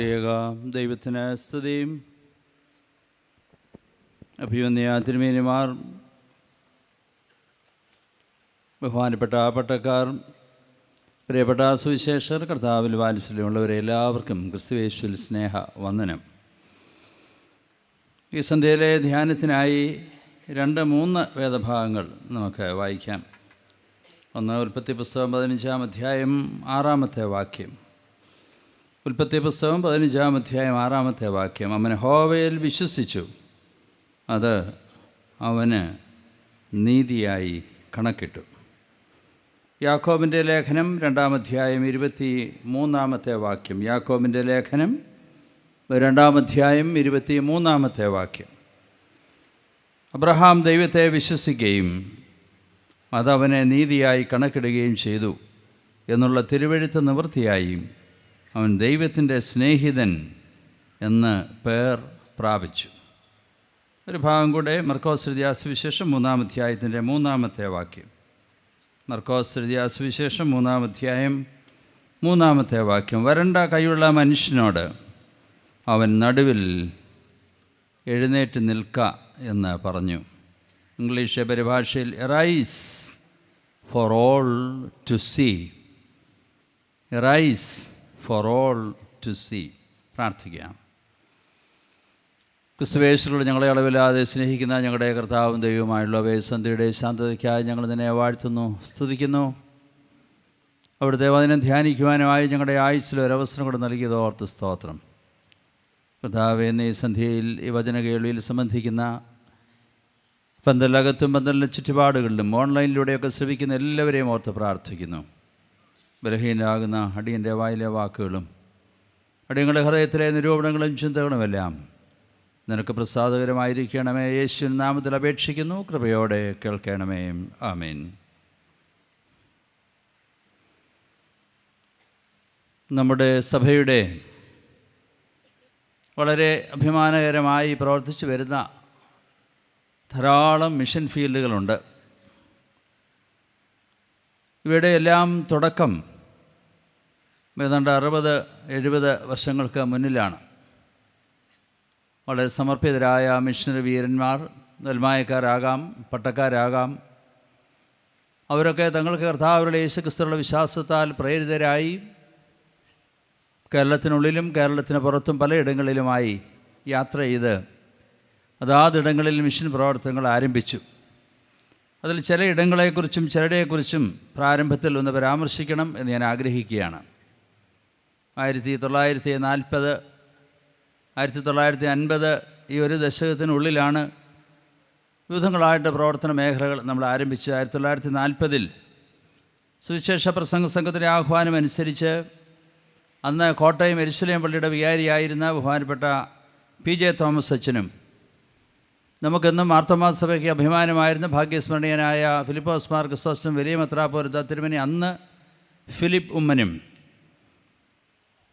ത്രിയേക ദൈവത്തിന് സ്തുതിയും. അഭിവന്യ തിരുമേനിമാർ, ബഹുമാനപ്പെട്ട പട്ടക്കാർ, പ്രിയപ്പെട്ട സുവിശേഷർ, കർത്താവിൽ വാത്സല്യമുള്ളവരെ എല്ലാവർക്കും ക്രിസ്തുയേശുവിൽ സ്നേഹ വന്ദനം. ഈ സന്ധ്യയിലെ ധ്യാനത്തിനായി 2-3 വേദഭാഗങ്ങൾ നമുക്ക് വായിക്കാം. ഒന്ന് ഉൽപ്പത്തി പുസ്തകം 15-ാം അധ്യായം 6-ാമത്തെ വാക്യം. ഉൽപ്പത്തി പുസ്തകം 15-ാം അധ്യായം 6-ാമത്തെ വാക്യം. അവൻ യഹോവയിൽ വിശ്വസിച്ചു, അത് അവന് നീതിയായി കണക്കിട്ടു. യാക്കോബിൻ്റെ ലേഖനം 2-ാം അധ്യായം 23-ാമത്തെ വാക്യം. യാക്കോബിൻ്റെ ലേഖനം 2-ാം അധ്യായം 23-ാമത്തെ വാക്യം. അബ്രഹാം ദൈവത്തെ വിശ്വസിക്കുകയും അതവനെ നീതിയായി കണക്കിടുകയും ചെയ്തു എന്നുള്ള തിരുവെഴുത്ത് നിവൃത്തിയായി അവൻ ദൈവത്തിൻ്റെ സ്നേഹിതൻ എന്ന് പേർ പ്രാപിച്ചു. ഒരു ഭാഗം കൂടെ മർക്കോസ് എഴുതിയ സുവിശേഷം 3-ാം അധ്യായത്തിൻ്റെ 3-ാമത്തെ വാക്യം. മർക്കോസ് എഴുതിയ സുവിശേഷം 3-ാം അധ്യായം 3-ാമത്തെ വാക്യം. വരണ്ട കൈയുള്ള മനുഷ്യനോട് അവൻ നടുവിൽ എഴുന്നേറ്റ് നിൽക്ക എന്ന് പറഞ്ഞു. ഇംഗ്ലീഷ് പരിഭാഷയിൽ arise for all to see. Arise for all to see. പ്രാർത്ഥിക്കാം. ക്രിസ്തുവേശുവിലൂടെ ഞങ്ങളെ അളവില്ലാതെ സ്നേഹിക്കുന്ന ഞങ്ങളുടെ കർത്താവും ദൈവവുമായുള്ള വേസന്ധിയുടെ ശാന്തതയ്ക്കായി ഞങ്ങൾ നിന്നെ വാഴ്ത്തുന്നു, സ്തുതിക്കുന്നു. അവിടുത്തെ വചനം ധ്യാനിക്കുവാനുമായി ഞങ്ങളുടെ ആയുസ്സിൽ ഒരവസരം കൂടെ നൽകിയത് ഓർത്ത് സ്തോത്രം. കർത്താവേ, ഇന്ന് ഈ സന്ധ്യയിൽ ഈ വചന കേൾവിയിൽ സംബന്ധിക്കുന്ന പന്തലകത്തും പന്തലിൻ്റെ ചുറ്റുപാടുകളിലും ഓൺലൈനിലൂടെയൊക്കെ ശ്രമിക്കുന്ന എല്ലാവരെയും ഓർത്ത് പ്രാർത്ഥിക്കുന്നു. ബലഹീനരാകുന്ന അടിയൻ്റെ വായിലെ വാക്കുകളും അടിയങ്ങളുടെ ഹൃദയത്തിലെ നിരൂപണങ്ങളും ചിന്തകളുമെല്ലാം നിനക്ക് പ്രസാദകരമായിരിക്കണമേ. യേശുവിൻ നാമത്തിൽ അപേക്ഷിക്കുന്നു, കൃപയോടെ കേൾക്കണമേ. ആമേൻ. നമ്മുടെ സഭയുടെ വളരെ അഭിമാനകരമായി പ്രവർത്തിച്ചു വരുന്ന ധാരാളം മിഷൻ ഫീൽഡുകളുണ്ട്. ഇവയുടെ എല്ലാം തുടക്കം ഏതാണ്ട് 60-70 വർഷങ്ങൾക്ക് മുന്നിലാണ്. വളരെ സമർപ്പിതരായ മിഷണറി വീരന്മാർ, നെൽമായക്കാരാകാം, പട്ടക്കാരാകാം, അവരൊക്കെ തങ്ങൾക്ക് കർത്താവിലുള്ള യേശുക്രിസ്തുവിലുള്ള വിശ്വാസത്താൽ പ്രേരിതരായി കേരളത്തിനുള്ളിലും കേരളത്തിന് പുറത്തും പലയിടങ്ങളിലുമായി യാത്ര ചെയ്ത് അതാതിടങ്ങളിൽ മിഷൻ പ്രവർത്തനങ്ങൾ ആരംഭിച്ചു. അതിൽ ചില ഇടങ്ങളെക്കുറിച്ചും ചിലരെക്കുറിച്ചും പ്രാരംഭത്തിൽ ഒന്ന് പരാമർശിക്കണം എന്ന് ഞാൻ ആഗ്രഹിക്കുകയാണ്. 1940, 1950 ഈ ഒരു ദശകത്തിനുള്ളിലാണ് വിവിധങ്ങളായിട്ട് പ്രവർത്തന മേഖലകൾ നമ്മൾ ആരംഭിച്ച് 1940 സുവിശേഷ പ്രസംഗ സംഘത്തിൻ്റെ ആഹ്വാനം അനുസരിച്ച് അന്ന് കോട്ടയം യെരുശലേം പള്ളിയുടെ വികാരിയായിരുന്ന ബഹുമാനപ്പെട്ട PJ തോമസ് അച്ഛനും നമുക്കെന്നും മാർത്തോമാ സഭയ്ക്ക് അഭിമാനമായിരുന്ന ഭാഗ്യസ്മരണീയനായ ഫിലിപ്പോസ് മാർ ക്രിസോസ്റ്റം വലിയ മെത്രാപ്പോലീത്ത തിരുമേനി അന്ന് ഫിലിപ്പ് ഉമ്മനും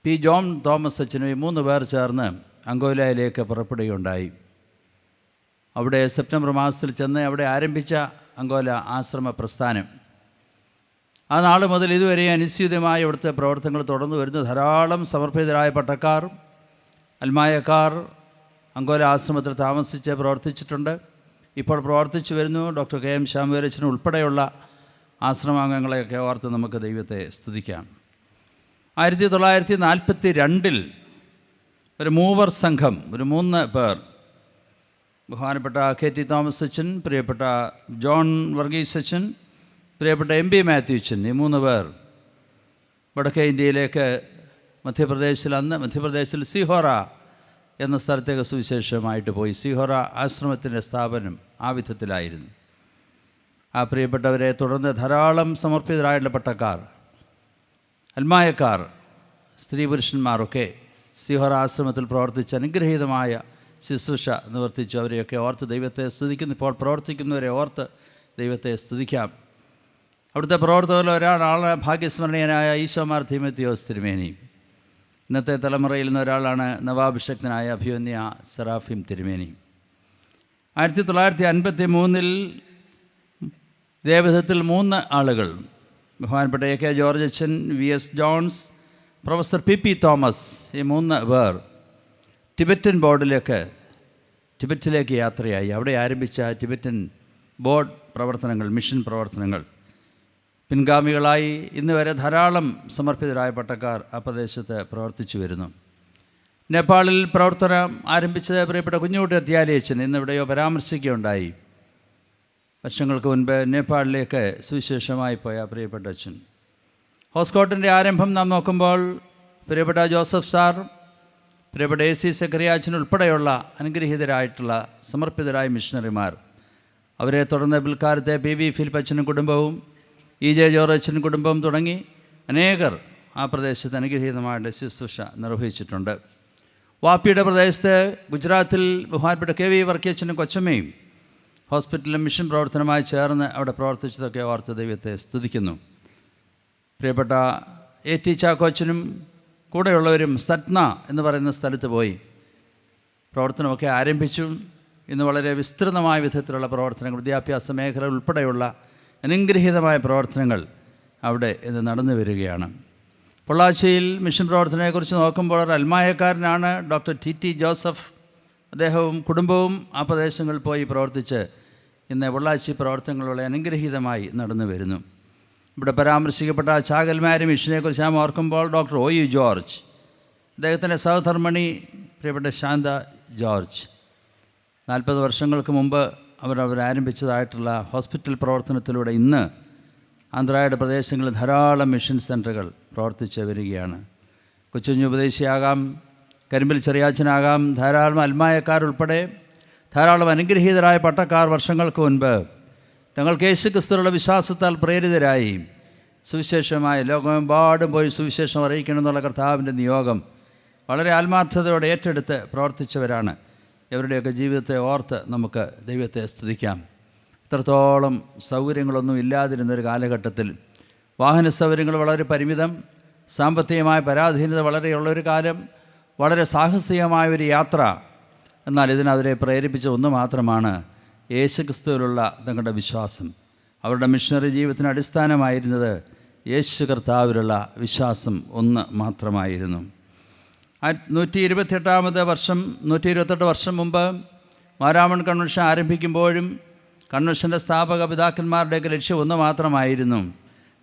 P. ജോൺ തോമസ് അച്ഛനും ഈ 3 പേർ ചേർന്ന് അങ്കോലയിലേക്ക് പുറപ്പെടുകയുണ്ടായി. അവിടെ സെപ്റ്റംബർ മാസത്തിൽ ചെന്ന് അവിടെ ആരംഭിച്ച അങ്കോല ആശ്രമ പ്രസ്ഥാനം ആ നാൾ മുതൽ ഇതുവരെ അനുസ്യൂതമായി ഇവിടുത്തെ പ്രവർത്തനങ്ങൾ തുടർന്നു വരുന്ന ധാരാളം സമർപ്പിതരായ പട്ടക്കാർ, അൽമായക്കാർ അങ്കോല ആശ്രമത്തിൽ താമസിച്ച് പ്രവർത്തിച്ചിട്ടുണ്ട്. ഇപ്പോൾ പ്രവർത്തിച്ചു വരുന്നു. ഡോക്ടർ KM ശാമുവേലച്ചൻ ഉൾപ്പെടെയുള്ള ആശ്രമാംഗങ്ങളെയൊക്കെ ഓർത്ത് നമുക്ക് ദൈവത്തെ സ്തുതിക്കാം. 1942 ഒരു മൂവർ സംഘം, ഒരു 3 പേർ, ബഹുമാനപ്പെട്ട KT തോമസ് അച്ഛൻ, പ്രിയപ്പെട്ട ജോൺ വർഗീസ് അച്ഛൻ, പ്രിയപ്പെട്ട MP മാത്യു അച്ഛൻ, ഈ 3 പേർ വടക്കേ ഇന്ത്യയിലേക്ക് മധ്യപ്രദേശിൽ സിഹോറ എന്ന സ്ഥലത്തേക്ക് സുവിശേഷമായിട്ട് പോയി. സിഹോറ ആശ്രമത്തിൻ്റെ സ്ഥാപനം ആ വിധത്തിലായിരുന്നു. ആ പ്രിയപ്പെട്ടവരെ തുടർന്ന് ധാരാളം സമർപ്പിതരായിട്ടുള്ള പട്ടക്കാർ, അൽമായക്കാർ, സ്ത്രീ പുരുഷന്മാരൊക്കെ സിഹോറ ആശ്രമത്തിൽ പ്രവർത്തിച്ച് അനുഗ്രഹീതമായ ശുശ്രൂഷ നിവർത്തിച്ചു. അവരെയൊക്കെ ഓർത്ത് ദൈവത്തെ സ്തുതിക്കുന്നു. ഇപ്പോൾ പ്രവർത്തിക്കുന്നവരെ ഓർത്ത് ദൈവത്തെ സ്തുതിക്കാം. അവിടുത്തെ പ്രവർത്തകരിൽ ഒരാളാണ് ഭാഗ്യസ്മരണീയനായ ഈശോമാർ തീമോത്തിയോസ് തിരുമേനി. ഇന്നത്തെ തലമുറയിൽ നിന്ന് ഒരാളാണ് നവാഭിഷക്തനായ അഭിവന്യ സെറാഫിം തിരുമേനി. 1953 ദേവധത്തിൽ 3 ആളുകൾ, ബഹുമാനപ്പെട്ട AK ജോർജ് അച്ഛൻ, VS Johns, professor P Thomas, ഈ 3 പേർ ടിബറ്റൻ ടിബറ്റിലേക്ക് യാത്രയായി. അവിടെ ആരംഭിച്ച ടിബറ്റൻ ബോർഡ് പ്രവർത്തനങ്ങൾ, മിഷൻ പ്രവർത്തനങ്ങൾ പിൻഗാമികളായി ഇന്ന് വരെ ധാരാളം സമർപ്പിതരായ പട്ടക്കാർ ആ പ്രദേശത്ത് പ്രവർത്തിച്ചു വരുന്നു. നേപ്പാളിൽ പ്രവർത്തനം ആരംഭിച്ചത് പ്രിയപ്പെട്ട കുഞ്ഞുകുട്ടി അത്യാലയച്ചൻ ഇന്നിവിടെയോ പരാമർശിക്കുകയുണ്ടായി. വർഷങ്ങൾക്ക് മുൻപ് നേപ്പാളിലേക്ക് സുവിശേഷമായി പോയ പ്രിയപ്പെട്ട അച്ഛൻ. ഹോസ്കോട്ടിൻ്റെ ആരംഭം നാം നോക്കുമ്പോൾ പ്രിയപ്പെട്ട ജോസഫ് സാർ, പ്രിയപ്പെട്ട AC സെക്രട്ടറി ഉൾപ്പെടെയുള്ള അനുഗ്രഹീതരായിട്ടുള്ള സമർപ്പിതരായ മിഷണറിമാർ, അവരെ തുടർന്ന് പിൽക്കാലത്തെ PV ഫിലിപ്പച്ചനും കുടുംബവും EJ ജോർജ് അച്ഛനും കുടുംബവും തുടങ്ങി അനേകർ ആ പ്രദേശത്ത് അനുഗ്രഹീതമായിട്ട് ശുശ്രൂഷ നിർവഹിച്ചിട്ടുണ്ട്. വാപ്പിയുടെ പ്രദേശത്ത് ഗുജറാത്തിൽ ബഹുമാനപ്പെട്ട KV വർക്കിയച്ഛനും കൊച്ചമ്മയും ഹോസ്പിറ്റലിലും മിഷൻ പ്രവർത്തനമായി ചേർന്ന് അവിടെ പ്രവർത്തിച്ചതൊക്കെ ഓർത്ത് ദൈവത്തെ സ്തുതിക്കുന്നു. പ്രിയപ്പെട്ട AT ചാക്കോച്ചനും കൂടെയുള്ളവരും സറ്റ്ന എന്ന് പറയുന്ന സ്ഥലത്ത് പോയി പ്രവർത്തനമൊക്കെ ആരംഭിച്ചു. ഇന്ന് വളരെ വിസ്തൃതമായ വിധത്തിലുള്ള പ്രവർത്തനങ്ങൾ, വിദ്യാഭ്യാസ മേഖല ഉൾപ്പെടെയുള്ള അനുഗ്രഹീതമായ പ്രവർത്തനങ്ങൾ അവിടെ ഇന്ന് നടന്നു വരികയാണ്. പൊള്ളാച്ചിയിൽ മിഷൻ പ്രവർത്തനത്തെക്കുറിച്ച് നോക്കുമ്പോൾ ഒരു അൽമായക്കാരനാണ് ഡോക്ടർ TT ജോസഫ്. അദ്ദേഹവും കുടുംബവും ആ പ്രദേശങ്ങളിൽ പോയി പ്രവർത്തിച്ച് ഇന്ന് പൊള്ളാച്ചി പ്രവർത്തനങ്ങൾ വളരെ അനുഗ്രഹീതമായി നടന്നു വരുന്നു. ഇവിടെ പരാമർശിക്കപ്പെട്ട ചാകൽമാരി മിഷനെക്കുറിച്ച് നാം ഓർക്കുമ്പോൾ ഡോക്ടർ OU ജോർജ്, അദ്ദേഹത്തിൻ്റെ സഹധർമ്മിണി പ്രിയപ്പെട്ട ശാന്ത ജോർജ്, 40 വർഷങ്ങൾക്ക് മുമ്പ് അവരാരംഭിച്ചതായിട്ടുള്ള ഹോസ്പിറ്റൽ പ്രവർത്തനത്തിലൂടെ ഇന്ന് ആന്ധ്രയുടെ പ്രദേശങ്ങളിൽ ധാരാളം മിഷൻ സെൻ്ററുകൾ പ്രവർത്തിച്ച് വരികയാണ്. കൊച്ചുകുഞ്ഞു ഉപദേശിയാകാം, കരിമ്പിൽ ചെറിയാച്ചനാകാം, ധാരാളം അൽമായക്കാരുൾപ്പെടെ ധാരാളം അനുഗ്രഹീതരായ പട്ടക്കാർ വർഷങ്ങൾക്ക് മുൻപ് തങ്ങൾക്ക് യേശുക്രിസ്തുവിലുള്ള വിശ്വാസത്താൽ പ്രേരിതരായി സുവിശേഷമായി ലോകമെമ്പാടും പോയി സുവിശേഷം അറിയിക്കണമെന്നുള്ള കർത്താവിൻ്റെ നിയോഗം വളരെ ആത്മാർത്ഥതയോടെ ഏറ്റെടുത്ത് പ്രവർത്തിച്ചവരാണ്. ഇവരുടെയൊക്കെ ജീവിതത്തെ ഓർത്ത് നമുക്ക് ദൈവത്തെ സ്തുതിക്കാം. ഇത്രത്തോളം സൗകര്യങ്ങളൊന്നും ഇല്ലാതിരുന്നൊരു കാലഘട്ടത്തിൽ, വാഹന സൗകര്യങ്ങൾ വളരെ പരിമിതം, സാമ്പത്തികമായ പരാധീനത വളരെയുള്ളൊരു കാലം, വളരെ സാഹസികമായൊരു യാത്ര. എന്നാൽ ഇതിനവരെ പ്രേരിപ്പിച്ച ഒന്ന് മാത്രമാണ് യേശുക്രിസ്തുവിലുള്ള തങ്ങളുടെ വിശ്വാസം. അവരുടെ മിഷണറി ജീവിതത്തിന് അടിസ്ഥാനമായിരുന്നത് യേശു കർത്താവിലുള്ള വിശ്വാസം ഒന്ന് മാത്രമായിരുന്നു. 128 വർഷം മുമ്പ് മാരാമൺ കൺവെൻഷൻ ആരംഭിക്കുമ്പോഴും കൺവെൻഷൻ്റെ സ്ഥാപക പിതാക്കന്മാരുടെയൊക്കെ ലക്ഷ്യം ഒന്ന് മാത്രമായിരുന്നു.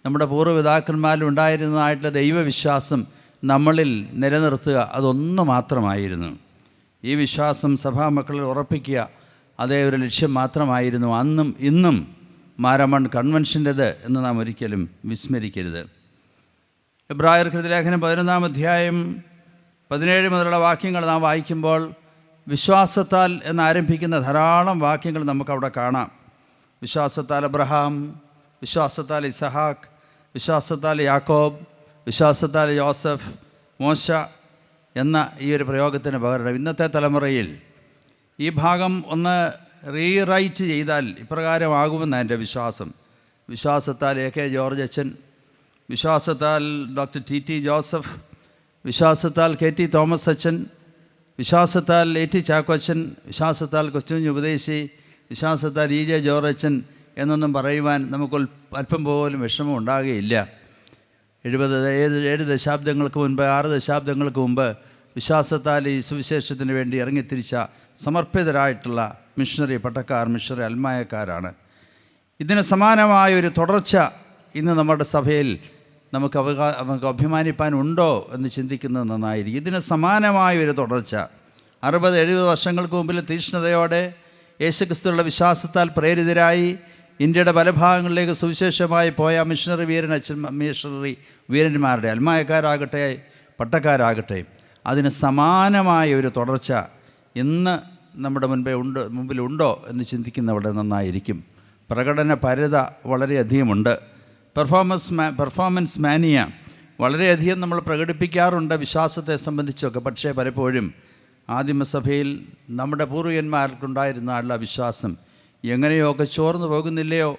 നമ്മുടെ പൂർവ്വപിതാക്കന്മാരിൽ ഉണ്ടായിരുന്നതായിട്ടുള്ള ദൈവവിശ്വാസം നമ്മളിൽ നിലനിർത്തുക, അതൊന്നു മാത്രമായിരുന്നു. ഈ വിശ്വാസം സഭാമക്കളിൽ ഉറപ്പിക്കുക, അതേ ഒരു ലക്ഷ്യം മാത്രമായിരുന്നു അന്നും ഇന്നും മാരാമൺ കൺവെൻഷൻ്റേത് എന്ന് നാം ഒരിക്കലും വിസ്മരിക്കരുത്. എബ്രായർക്കെഴുതിയ ലേഖനം 11-ാം അധ്യായം 17 മുതലുള്ള വാക്യങ്ങൾ നാം വായിക്കുമ്പോൾ വിശ്വാസത്താൽ എന്നാരംഭിക്കുന്ന ധാരാളം വാക്യങ്ങൾ നമുക്കവിടെ കാണാം. വിശ്വാസത്താൽ അബ്രഹാം, വിശ്വാസത്താൽ ഇസഹാക്ക്, വിശ്വാസത്താൽ യാക്കോബ്, വിശ്വാസത്താൽ യോസഫ്, മോശ എന്ന ഈ ഒരു പ്രയോഗത്തിന് പകരം ഇന്നത്തെ തലമുറയിൽ ഈ ഭാഗം ഒന്ന് റീറൈറ്റ് ചെയ്താൽ ഇപ്രകാരമാകുമെന്ന് എൻ്റെ വിശ്വാസം. വിശ്വാസത്താൽ AK ജോർജ് അച്ഛൻ, വിശ്വാസത്താൽ ഡോക്ടർ TT ജോസഫ്, വിശ്വാസത്താൽ KT തോമസ് അച്ഛൻ, വിശ്വാസത്താൽ AT ചാക്കോച്ചൻ, വിശ്വാസത്താൽ കൊച്ചുകുഞ്ഞു ഉപദേശി, വിശ്വാസത്താൽ EJ ജോർജ് അച്ഛൻ എന്നൊന്നും പറയുവാൻ നമുക്ക് അല്പം പോലും വിഷമം ഉണ്ടാകുകയില്ല. 7 ദശാബ്ദങ്ങൾക്ക് മുൻപ്, 6 ദശാബ്ദങ്ങൾക്ക് മുമ്പ് വിശ്വാസത്താൽ ഈ സുവിശേഷത്തിന് വേണ്ടി ഇറങ്ങിത്തിരിച്ച സമർപ്പിതരായിട്ടുള്ള മിഷണറി പട്ടക്കാർ, മിഷണറി അൽമായക്കാരാണ്. ഇതിന് സമാനമായൊരു തുടർച്ച ഇന്ന് നമ്മുടെ സഭയിൽ നമുക്ക് അഭിമാനിപ്പാനുണ്ടോ എന്ന് ചിന്തിക്കുന്നത് നന്നായിരിക്കും. ഇതിന് സമാനമായൊരു തുടർച്ച 60-70 വർഷങ്ങൾക്ക് മുമ്പിൽ തീക്ഷ്ണതയോടെ യേശുക്രിസ്തുവിലുള്ള വിശ്വാസത്താൽ പ്രേരിതരായി ഇന്ത്യയുടെ പല ഭാഗങ്ങളിലേക്ക് സുവിശേഷമായി പോയ മിഷണറി വീരന്മാരുടെ, അൽമായക്കാരാകട്ടെ പട്ടക്കാരാകട്ടെ, അതിന് സമാനമായ ഒരു തുടർച്ച ഇന്ന് നമ്മുടെ മുമ്പിലുണ്ടോ എന്ന് ചിന്തിക്കുന്നവിടെ നന്നായിരിക്കും. പ്രകടന പരത വളരെയധികമുണ്ട്. പെർഫോമൻസ് മാനിയ വളരെയധികം നമ്മൾ പ്രകടിപ്പിക്കാറുണ്ട് വിശ്വാസത്തെ സംബന്ധിച്ചൊക്കെ. പക്ഷേ പലപ്പോഴും ആദിമസഭയിൽ നമ്മുടെ പൂർവികന്മാർക്കുണ്ടായിരുന്ന വിശ്വാസം എങ്ങനെയൊക്കെ ചോർന്നു പോകുന്നില്ലയോ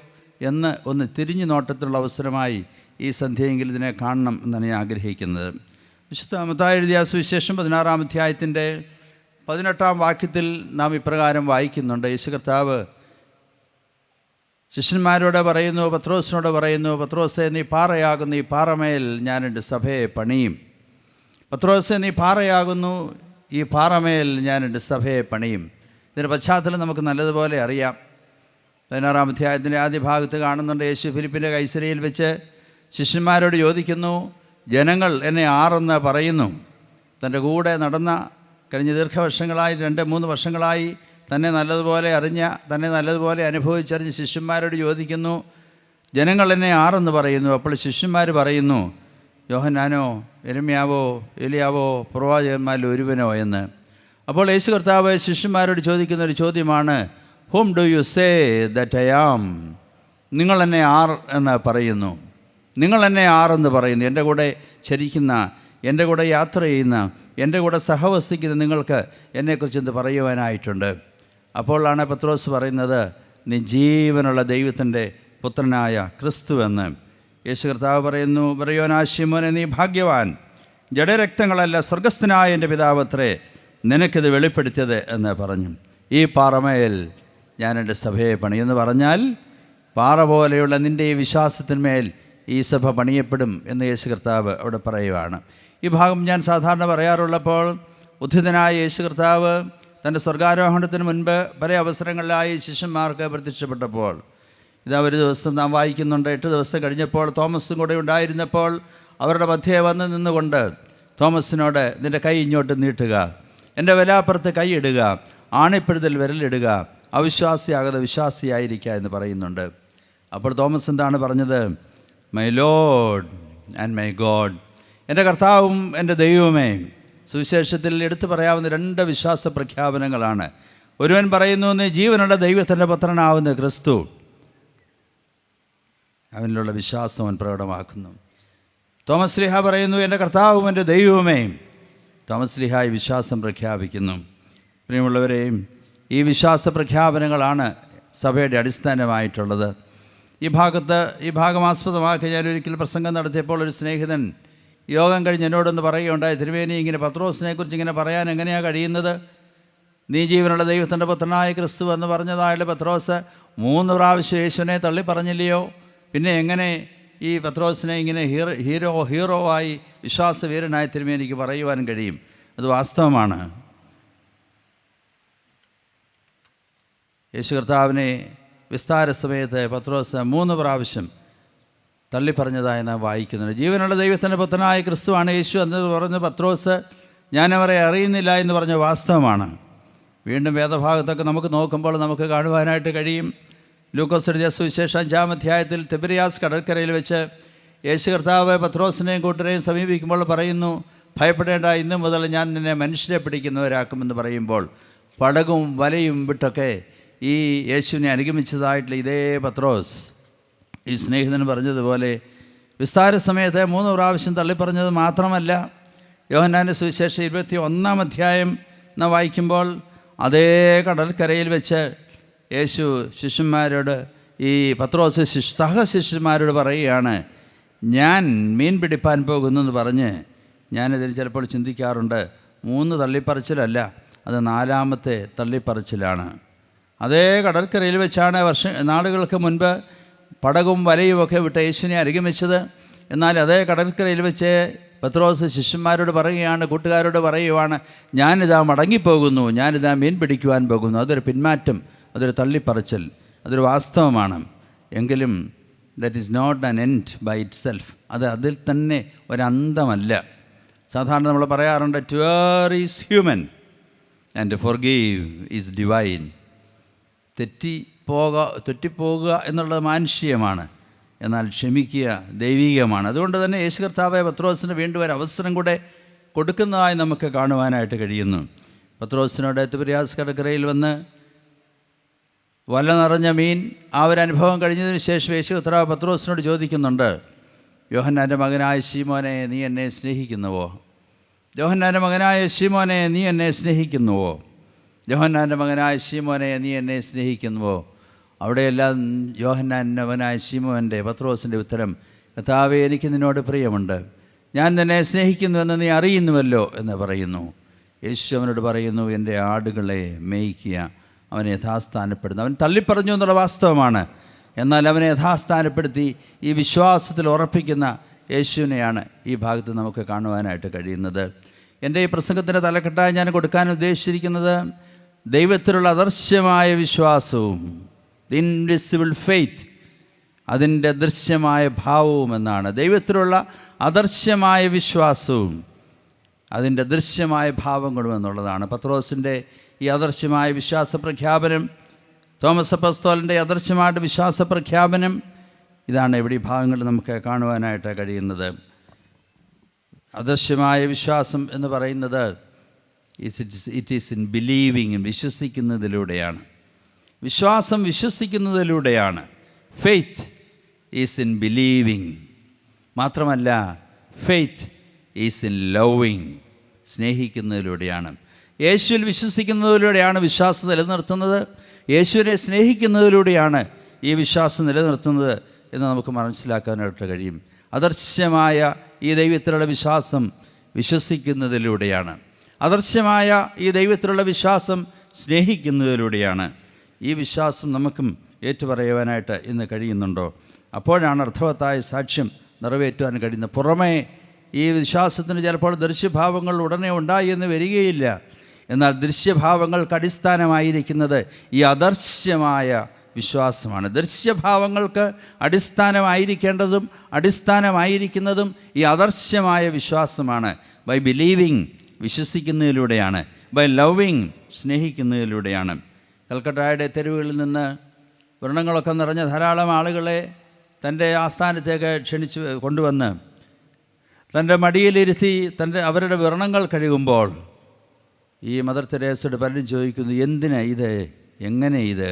എന്ന് ഒന്ന് തിരിഞ്ഞു നോട്ടത്തിലുള്ള അവസരമായി ഈ സന്ധ്യയെങ്കിൽ ഇതിനെ കാണണം എന്നാണ് ഞാൻ ആഗ്രഹിക്കുന്നത്. വിശുദ്ധ മത്തായി എഴുതിയ സുവിശേഷം 16-ാം അധ്യായത്തിൻ്റെ 18-ാം വാക്യത്തിൽ നാം ഇപ്രകാരം വായിക്കുന്നുണ്ട്. യേശു കർത്താവ് ശിഷ്യന്മാരോട് പറയുന്നു, പത്രോസിനോട് പറയുന്നു, പത്രോസേ, നീ പാറയാകുന്ന ഈ പാറമേൽ ഞാൻ എൻ്റെ സഭയെ പണിയും. പത്രോസേ, നീ പാറയാകുന്നു, ഈ പാറമേൽ ഞാൻ എൻ്റെ സഭയെ പണിയും. ഇതിൻ്റെ പശ്ചാത്തലം നമുക്ക് നല്ലതുപോലെ അറിയാം. 16-ാം അധ്യായത്തിൻ്റെ ആദ്യ ഭാഗത്ത് കാണുന്നുണ്ട്, യേശു ഫിലിപ്പിൻ്റെ കൈസരയിൽ വെച്ച് ശിഷ്യന്മാരോട് ചോദിക്കുന്നു, ജനങ്ങൾ എന്നെ ആരെന്ന് പറയുന്നു. തൻ്റെ കൂടെ നടന്ന കഴിഞ്ഞ ദീർഘവർഷങ്ങളായി 2-3 വർഷങ്ങളായി തന്നെ നല്ലതുപോലെ അറിഞ്ഞ, തന്നെ നല്ലതുപോലെ അനുഭവിച്ചറിഞ്ഞ ശിഷ്യന്മാരോട് ചോദിക്കുന്നു, ജനങ്ങൾ എന്നെ ആരെന്ന് പറയുന്നു. അപ്പോൾ ശിഷ്യന്മാർ പറയുന്നു, യോഹന്നാനോ, യെരമ്യാവോ, ഏലിയാവോ, പ്രവാചകന്മാരിൽ ഒരുവനോ എന്ന്. അപ്പോൾ യേശു കർത്താവ് ശിഷ്യന്മാരോട് ചോദിക്കുന്ന ഒരു ചോദ്യമാണ്, whom do you say that I am? നിങ്ങൾ എന്നെ ആർ എന്ന് പറയുന്നു? നിങ്ങൾ എന്നെ ആരെന്ന് പറയുന്നു? എൻ്റെ കൂടെ ചരിക്കുന്ന, എൻ്റെ കൂടെ യാത്ര ചെയ്യുന്ന, എൻ്റെ കൂടെ സഹവസിക്കുന്ന നിങ്ങൾക്ക് എന്നെക്കുറിച്ച് എന്ത് പറയുവാനായിട്ടുണ്ട്? അപ്പോഴാണ് പത്രോസ് പറയുന്നത്, നീ ജീവനുള്ള ദൈവത്തിൻ്റെ പുത്രനായ ക്രിസ്തു എന്ന്. യേശു കർത്താവ് പറയുന്നു, പറയുവാനാ ശിമോനെ, നീ ഭാഗ്യവാൻ, ജഡരക്തങ്ങളല്ല സ്വർഗസ്ഥനായ എൻ്റെ പിതാവത്രേ നിനക്കിത് വെളിപ്പെടുത്തിയത് എന്ന് പറഞ്ഞു. ഈ പാറമേൽ ഞാൻ എൻ്റെ സഭയെ പണിയെന്ന് പറഞ്ഞാൽ, പാറ പോലെയുള്ള നിൻ്റെ ഈ വിശ്വാസത്തിന്മേൽ ഈ സഭ പണിയപ്പെടും എന്ന് യേശു കർത്താവ് അവിടെ പറയുവാണ്. ഈ ഭാഗം ഞാൻ സാധാരണ പറയാറുള്ളപ്പോൾ, ഉദ്ധിതനായ യേശു കർത്താവ് തൻ്റെ സ്വർഗാരോഹണത്തിന് മുൻപ് പല അവസരങ്ങളിലായി ശിഷ്യന്മാർക്ക് പ്രത്യക്ഷപ്പെട്ടപ്പോൾ, ഇതാ ഒരു ദിവസം നാം വായിക്കുന്നുണ്ട്, 8 ദിവസം കഴിഞ്ഞപ്പോൾ തോമസും കൂടെ ഉണ്ടായിരുന്നപ്പോൾ അവരുടെ മധ്യേ വന്ന് നിന്നുകൊണ്ട് തോമസിനോട്, നിൻ്റെ കൈ ഇങ്ങോട്ട് നീട്ടുക, എൻ്റെ വലാപ്പുറത്ത് കൈയിടുക, ആണിപ്പഴുതിൽ വിരലിടുക, അവിശ്വാസിയാകാതെ വിശ്വാസിയായിരിക്കുക എന്ന് പറയുന്നുണ്ട്. അപ്പോൾ തോമസ് എന്താണ് പറഞ്ഞത്? My Lord and my God, എൻ്റെ കർത്താവും എൻ്റെ ദൈവമേ. സുവിശേഷത്തിൽ എടുത്തു പറയാവുന്ന 2 വിശ്വാസ പ്രഖ്യാപനങ്ങളാണ്. ഒരുവൻ പറയുന്നു, നീ ജീവനുള്ള ദൈവത്തിൻ്റെ പുത്രനാവുന്ന ക്രിസ്തു, അവനിലുള്ള വിശ്വാസം അവൻ പ്രകടമാക്കുന്നു. തോമസ് ലീഹ പറയുന്നു, എൻ്റെ കർത്താവും എൻ്റെ ദൈവമേ. തോമസ് ലീഹായി വിശ്വാസം പ്രഖ്യാപിക്കുന്നു. പ്രിയമുള്ളവരെയും, ഈ വിശ്വാസ പ്രഖ്യാപനങ്ങളാണ് സഭയുടെ അടിസ്ഥാനമായിട്ടുള്ളത്. ഈ ഭാഗം ആസ്പദമാക്കി ഞാനൊരിക്കൽ പ്രസംഗം നടത്തിയപ്പോൾ ഒരു സ്നേഹിതൻ യോഗം കഴിഞ്ഞ് എന്നോടൊന്ന് പറയുകയുണ്ടായി, തിരുമേനി, ഇങ്ങനെ പത്രോസിനെക്കുറിച്ച് ഇങ്ങനെ പറയാൻ എങ്ങനെയാണ് കഴിയുന്നത്? നീ ജീവനുള്ള ദൈവത്തിൻ്റെ പുത്രനായ ക്രിസ്തു എന്ന് പറഞ്ഞതായുള്ള പത്രോസ് 3 പ്രാവശ്യം യേശുവിനെ തള്ളി പറഞ്ഞില്ലയോ? പിന്നെ എങ്ങനെ ഈ പത്രോസിനെ ഇങ്ങനെ ഹീറോ ആയി വിശ്വാസവീരനായി തിരുമേനിക്ക് പറയുവാൻ കഴിയും? അത് വാസ്തവമാണ്. യേശു കർത്താവിനെ വിസ്താര സമയത്ത് പത്രോസ് 3 പ്രാവശ്യം തള്ളിപ്പറഞ്ഞതായി നാം വായിക്കുന്നുണ്ട്. ജീവനുള്ള ദൈവത്തിൻ്റെ പുത്രനായ ക്രിസ്തുവാണ് യേശു എന്ന് പറഞ്ഞ പത്രോസ് ഞാനവരെ അറിയുന്നില്ല എന്ന് പറഞ്ഞ വാസ്തവമാണ്. വീണ്ടും വേദഭാഗത്തൊക്കെ നമുക്ക് നോക്കുമ്പോൾ നമുക്ക് കാണുവാനായിട്ട് കഴിയും. ലൂക്കോസ് എഴുതിയ സുവിശേഷം 5-ാം അധ്യായത്തിൽ തിബരിയാസ് കടൽക്കരയിൽ വെച്ച് യേശു കർത്താവ് പത്രോസിനെയും കൂട്ടരെയും സമീപിക്കുമ്പോൾ പറയുന്നു, ഭയപ്പെടേണ്ട, ഇന്നു മുതൽ ഞാൻ നിന്നെ മനുഷ്യരെ പിടിക്കുന്നവരാക്കുമെന്ന് പറയുമ്പോൾ പടകും വലയും വിട്ടൊക്കെ ഈ യേശുവിനെ അനുഗമിച്ചതായിട്ടുള്ള ഇതേ പത്രോസ് ഈ സ്നേഹിതന് പറഞ്ഞതുപോലെ വിസ്താര സമയത്തെ 3 പ്രാവശ്യം തള്ളിപ്പറഞ്ഞത് മാത്രമല്ല, യോഹന്നാൻ്റെ സുവിശേഷം 21-ാം അധ്യായം നാം വായിക്കുമ്പോൾ അതേ കടൽക്കരയിൽ വെച്ച് യേശു ശിഷ്യന്മാരോട്, ഈ പത്രോസ് സഹശിഷ്യന്മാരോട് പറയുകയാണ്, ഞാൻ മീൻ പിടിപ്പാൻ പോകുന്നെന്ന് പറഞ്ഞ്. ഞാനിതിൽ ചിലപ്പോൾ ചിന്തിക്കാറുണ്ട്, 3 തള്ളിപ്പറച്ചിലല്ല, അത് 4-ാമത്തെ തള്ളിപ്പറച്ചിലാണ്. അതേ കടൽക്കരയിൽ വെച്ചാണ് നാളുകൾക്ക് മുൻപ് പടകും വലയുമൊക്കെ വിട്ട് യേശുവിനെ അനുഗമിച്ചത്. എന്നാൽ അതേ കടൽക്കരയിൽ വെച്ച് പത്രോസ് ശിഷ്യന്മാരോട് പറയുകയാണ്, കൂട്ടുകാരോട് പറയുവാണ്, ഞാനിതാ മടങ്ങിപ്പോകുന്നു, ഞാനിതാ മീൻ പിടിക്കുവാൻ പോകുന്നു. അതൊരു പിന്മാറ്റം, അതൊരു തള്ളിപ്പറച്ചൽ, അതൊരു വാസ്തവമാണ്. എങ്കിലും that is not an end by itself. അത് അതിൽ തന്നെ ഒരന്തമല്ല. സാധാരണ നമ്മൾ പറയാറുണ്ട്, to err is human and forgive is divine. തെറ്റിപ്പോകുക എന്നുള്ളത് മാനുഷികമാണ്, എന്നാൽ ക്ഷമിക്കുക ദൈവികമാണ്. അതുകൊണ്ട് തന്നെ യേശു കർത്താവ് പത്രോസിന് വീണ്ടും ഒരു അവസരം കൂടെ കൊടുക്കുന്നതായി നമുക്ക് കാണുവാനായിട്ട് കഴിയുന്നു. പത്രോസിനോട് തിബരിയാസ് കടൽക്കരയിൽ വന്ന് വല നിറഞ്ഞ മീൻ ആ ഒരു അനുഭവം കഴിഞ്ഞതിന് ശേഷം യേശു കർത്താവ് പത്രോസിനോട് ചോദിക്കുന്നുണ്ട്, യോഹന്നാൻ്റെ മകനായ ശീമോനെ, നീ എന്നെ സ്നേഹിക്കുന്നുവോ? യോഹന്നാൻ്റെ മകനായ ശീമോനെ, നീ എന്നെ സ്നേഹിക്കുന്നുവോ? യോഹന്നാൻ്റെ മകനായ ശീമോനെ, നീ എന്നെ സ്നേഹിക്കുന്നുവോ? അവിടെയെല്ലാം യോഹന്നാൻ്റെ മകനായ ശീമോൻ്റെ പത്രോസിൻ്റെ ഉത്തരം, കർത്താവേ, എനിക്ക് നിന്നോട് പ്രിയമുണ്ട്, ഞാൻ നിന്നെ സ്നേഹിക്കുന്നുവെന്ന് നീ അറിയുന്നുവല്ലോ എന്ന് പറയുന്നു. യേശു അവനോട് പറയുന്നു, എൻ്റെ ആടുകളെ മേയ്ക്കുക. അവനെ യഥാസ്ഥാനപ്പെടുന്നു. അവൻ തള്ളിപ്പറഞ്ഞു എന്നുള്ള വാസ്തവമാണ്, എന്നാൽ അവനെ യഥാസ്ഥാനപ്പെടുത്തി ഈ വിശ്വാസത്തിൽ ഉറപ്പിക്കുന്ന യേശുവിനെയാണ് ഈ ഭാഗത്ത് നമുക്ക് കാണുവാനായിട്ട് കഴിയുന്നത്. എൻ്റെ ഈ പ്രസംഗത്തിൻ്റെ തലക്കെട്ടായി ഞാൻ കൊടുക്കാൻ ഉദ്ദേശിച്ചിരിക്കുന്നത് ദൈവത്തിലുള്ള അദൃശ്യമായ വിശ്വാസവും, ദി ഇൻവിസിബിൾ ഫെയ്ത്ത്, അതിൻ്റെ ദൃശ്യമായ ഭാവവും എന്നാണ്. ദൈവത്തിലുള്ള അദൃശ്യമായ വിശ്വാസവും അതിൻ്റെ ദൃശ്യമായ ഭാവങ്ങളും എന്നുള്ളതാണ്. പത്രോസിൻ്റെ ഈ അദൃശ്യമായ വിശ്വാസ പ്രഖ്യാപനം, തോമസ് അപ്പോസ്തലൻ്റെ അദൃശ്യമായിട്ട് വിശ്വാസ പ്രഖ്യാപനം, ഇതാണ് ഇവിടെ ഈ ഭാഗങ്ങളിൽ നമുക്ക് കാണുവാനായിട്ട് കഴിയുന്നത്. അദൃശ്യമായ വിശ്വാസം എന്ന് പറയുന്നത് ഇറ്റ് ഈസ് ഇൻ ബിലീവിങ്, വിശ്വസിക്കുന്നതിലൂടെയാണ്. വിശ്വാസം വിശ്വസിക്കുന്നതിലൂടെയാണ്. Faith is in believing. മാത്രമല്ല, ഫെയ്ത്ത് ഈസ് ഇൻ ലവിങ്, സ്നേഹിക്കുന്നതിലൂടെയാണ്. യേശുവിൽ വിശ്വസിക്കുന്നതിലൂടെയാണ് വിശ്വാസം നിലനിർത്തുന്നത്. യേശുവിനെ സ്നേഹിക്കുന്നതിലൂടെയാണ് ഈ വിശ്വാസം നിലനിർത്തുന്നത് എന്ന് നമുക്ക് മനസ്സിലാക്കാനായിട്ട് കഴിയും. അദൃശ്യമായ ഈ ദൈവത്തിലുള്ള വിശ്വാസം വിശ്വസിക്കുന്നതിലൂടെയാണ്. അദൃശ്യമായ ഈ ദൈവത്തിലുള്ള വിശ്വാസം സ്നേഹിക്കുന്നതിലൂടെയാണ്. ഈ വിശ്വാസം നമുക്കും ഏറ്റുപറയുവാനായിട്ട് ഇന്ന് കഴിയുന്നുണ്ടോ? അപ്പോഴാണ് അർത്ഥവത്തായ സാക്ഷ്യം നിറവേറ്റുവാൻ കഴിയുന്നത്. പുറമേ ഈ വിശ്വാസത്തിന് ചിലപ്പോൾ ദൃശ്യഭാവങ്ങൾ ഉടനെ ഉണ്ടായി എന്ന് വരികയില്ല. എന്നാൽ ദൃശ്യഭാവങ്ങൾക്ക് അടിസ്ഥാനമായിരിക്കുന്നത് ഈ അദൃശ്യമായ വിശ്വാസമാണ്. ദൃശ്യഭാവങ്ങൾക്ക് അടിസ്ഥാനമായിരിക്കുന്നതും ഈ അദൃശ്യമായ വിശ്വാസമാണ്. ബൈ ബിലീവിങ്, വിശ്വസിക്കുന്നതിലൂടെയാണ്. ബൈ ലവിങ്, സ്നേഹിക്കുന്നതിലൂടെയാണ്. കൽക്കട്ടയുടെ തെരുവുകളിൽ നിന്ന് വ്രണങ്ങളൊക്കെ നിറഞ്ഞ ധാരാളം ആളുകളെ തൻ്റെ ആസ്ഥാനത്തേക്ക് ക്ഷണിച്ച് കൊണ്ടുവന്ന് തൻ്റെ മടിയിലിരുത്തി അവരുടെ വ്രണങ്ങൾ കഴുകുമ്പോൾ ഈ മദർ തെരേസയോട് പലരും ചോദിക്കുന്നു, എന്തിനാ ഇത്, എങ്ങനെ ഇത്?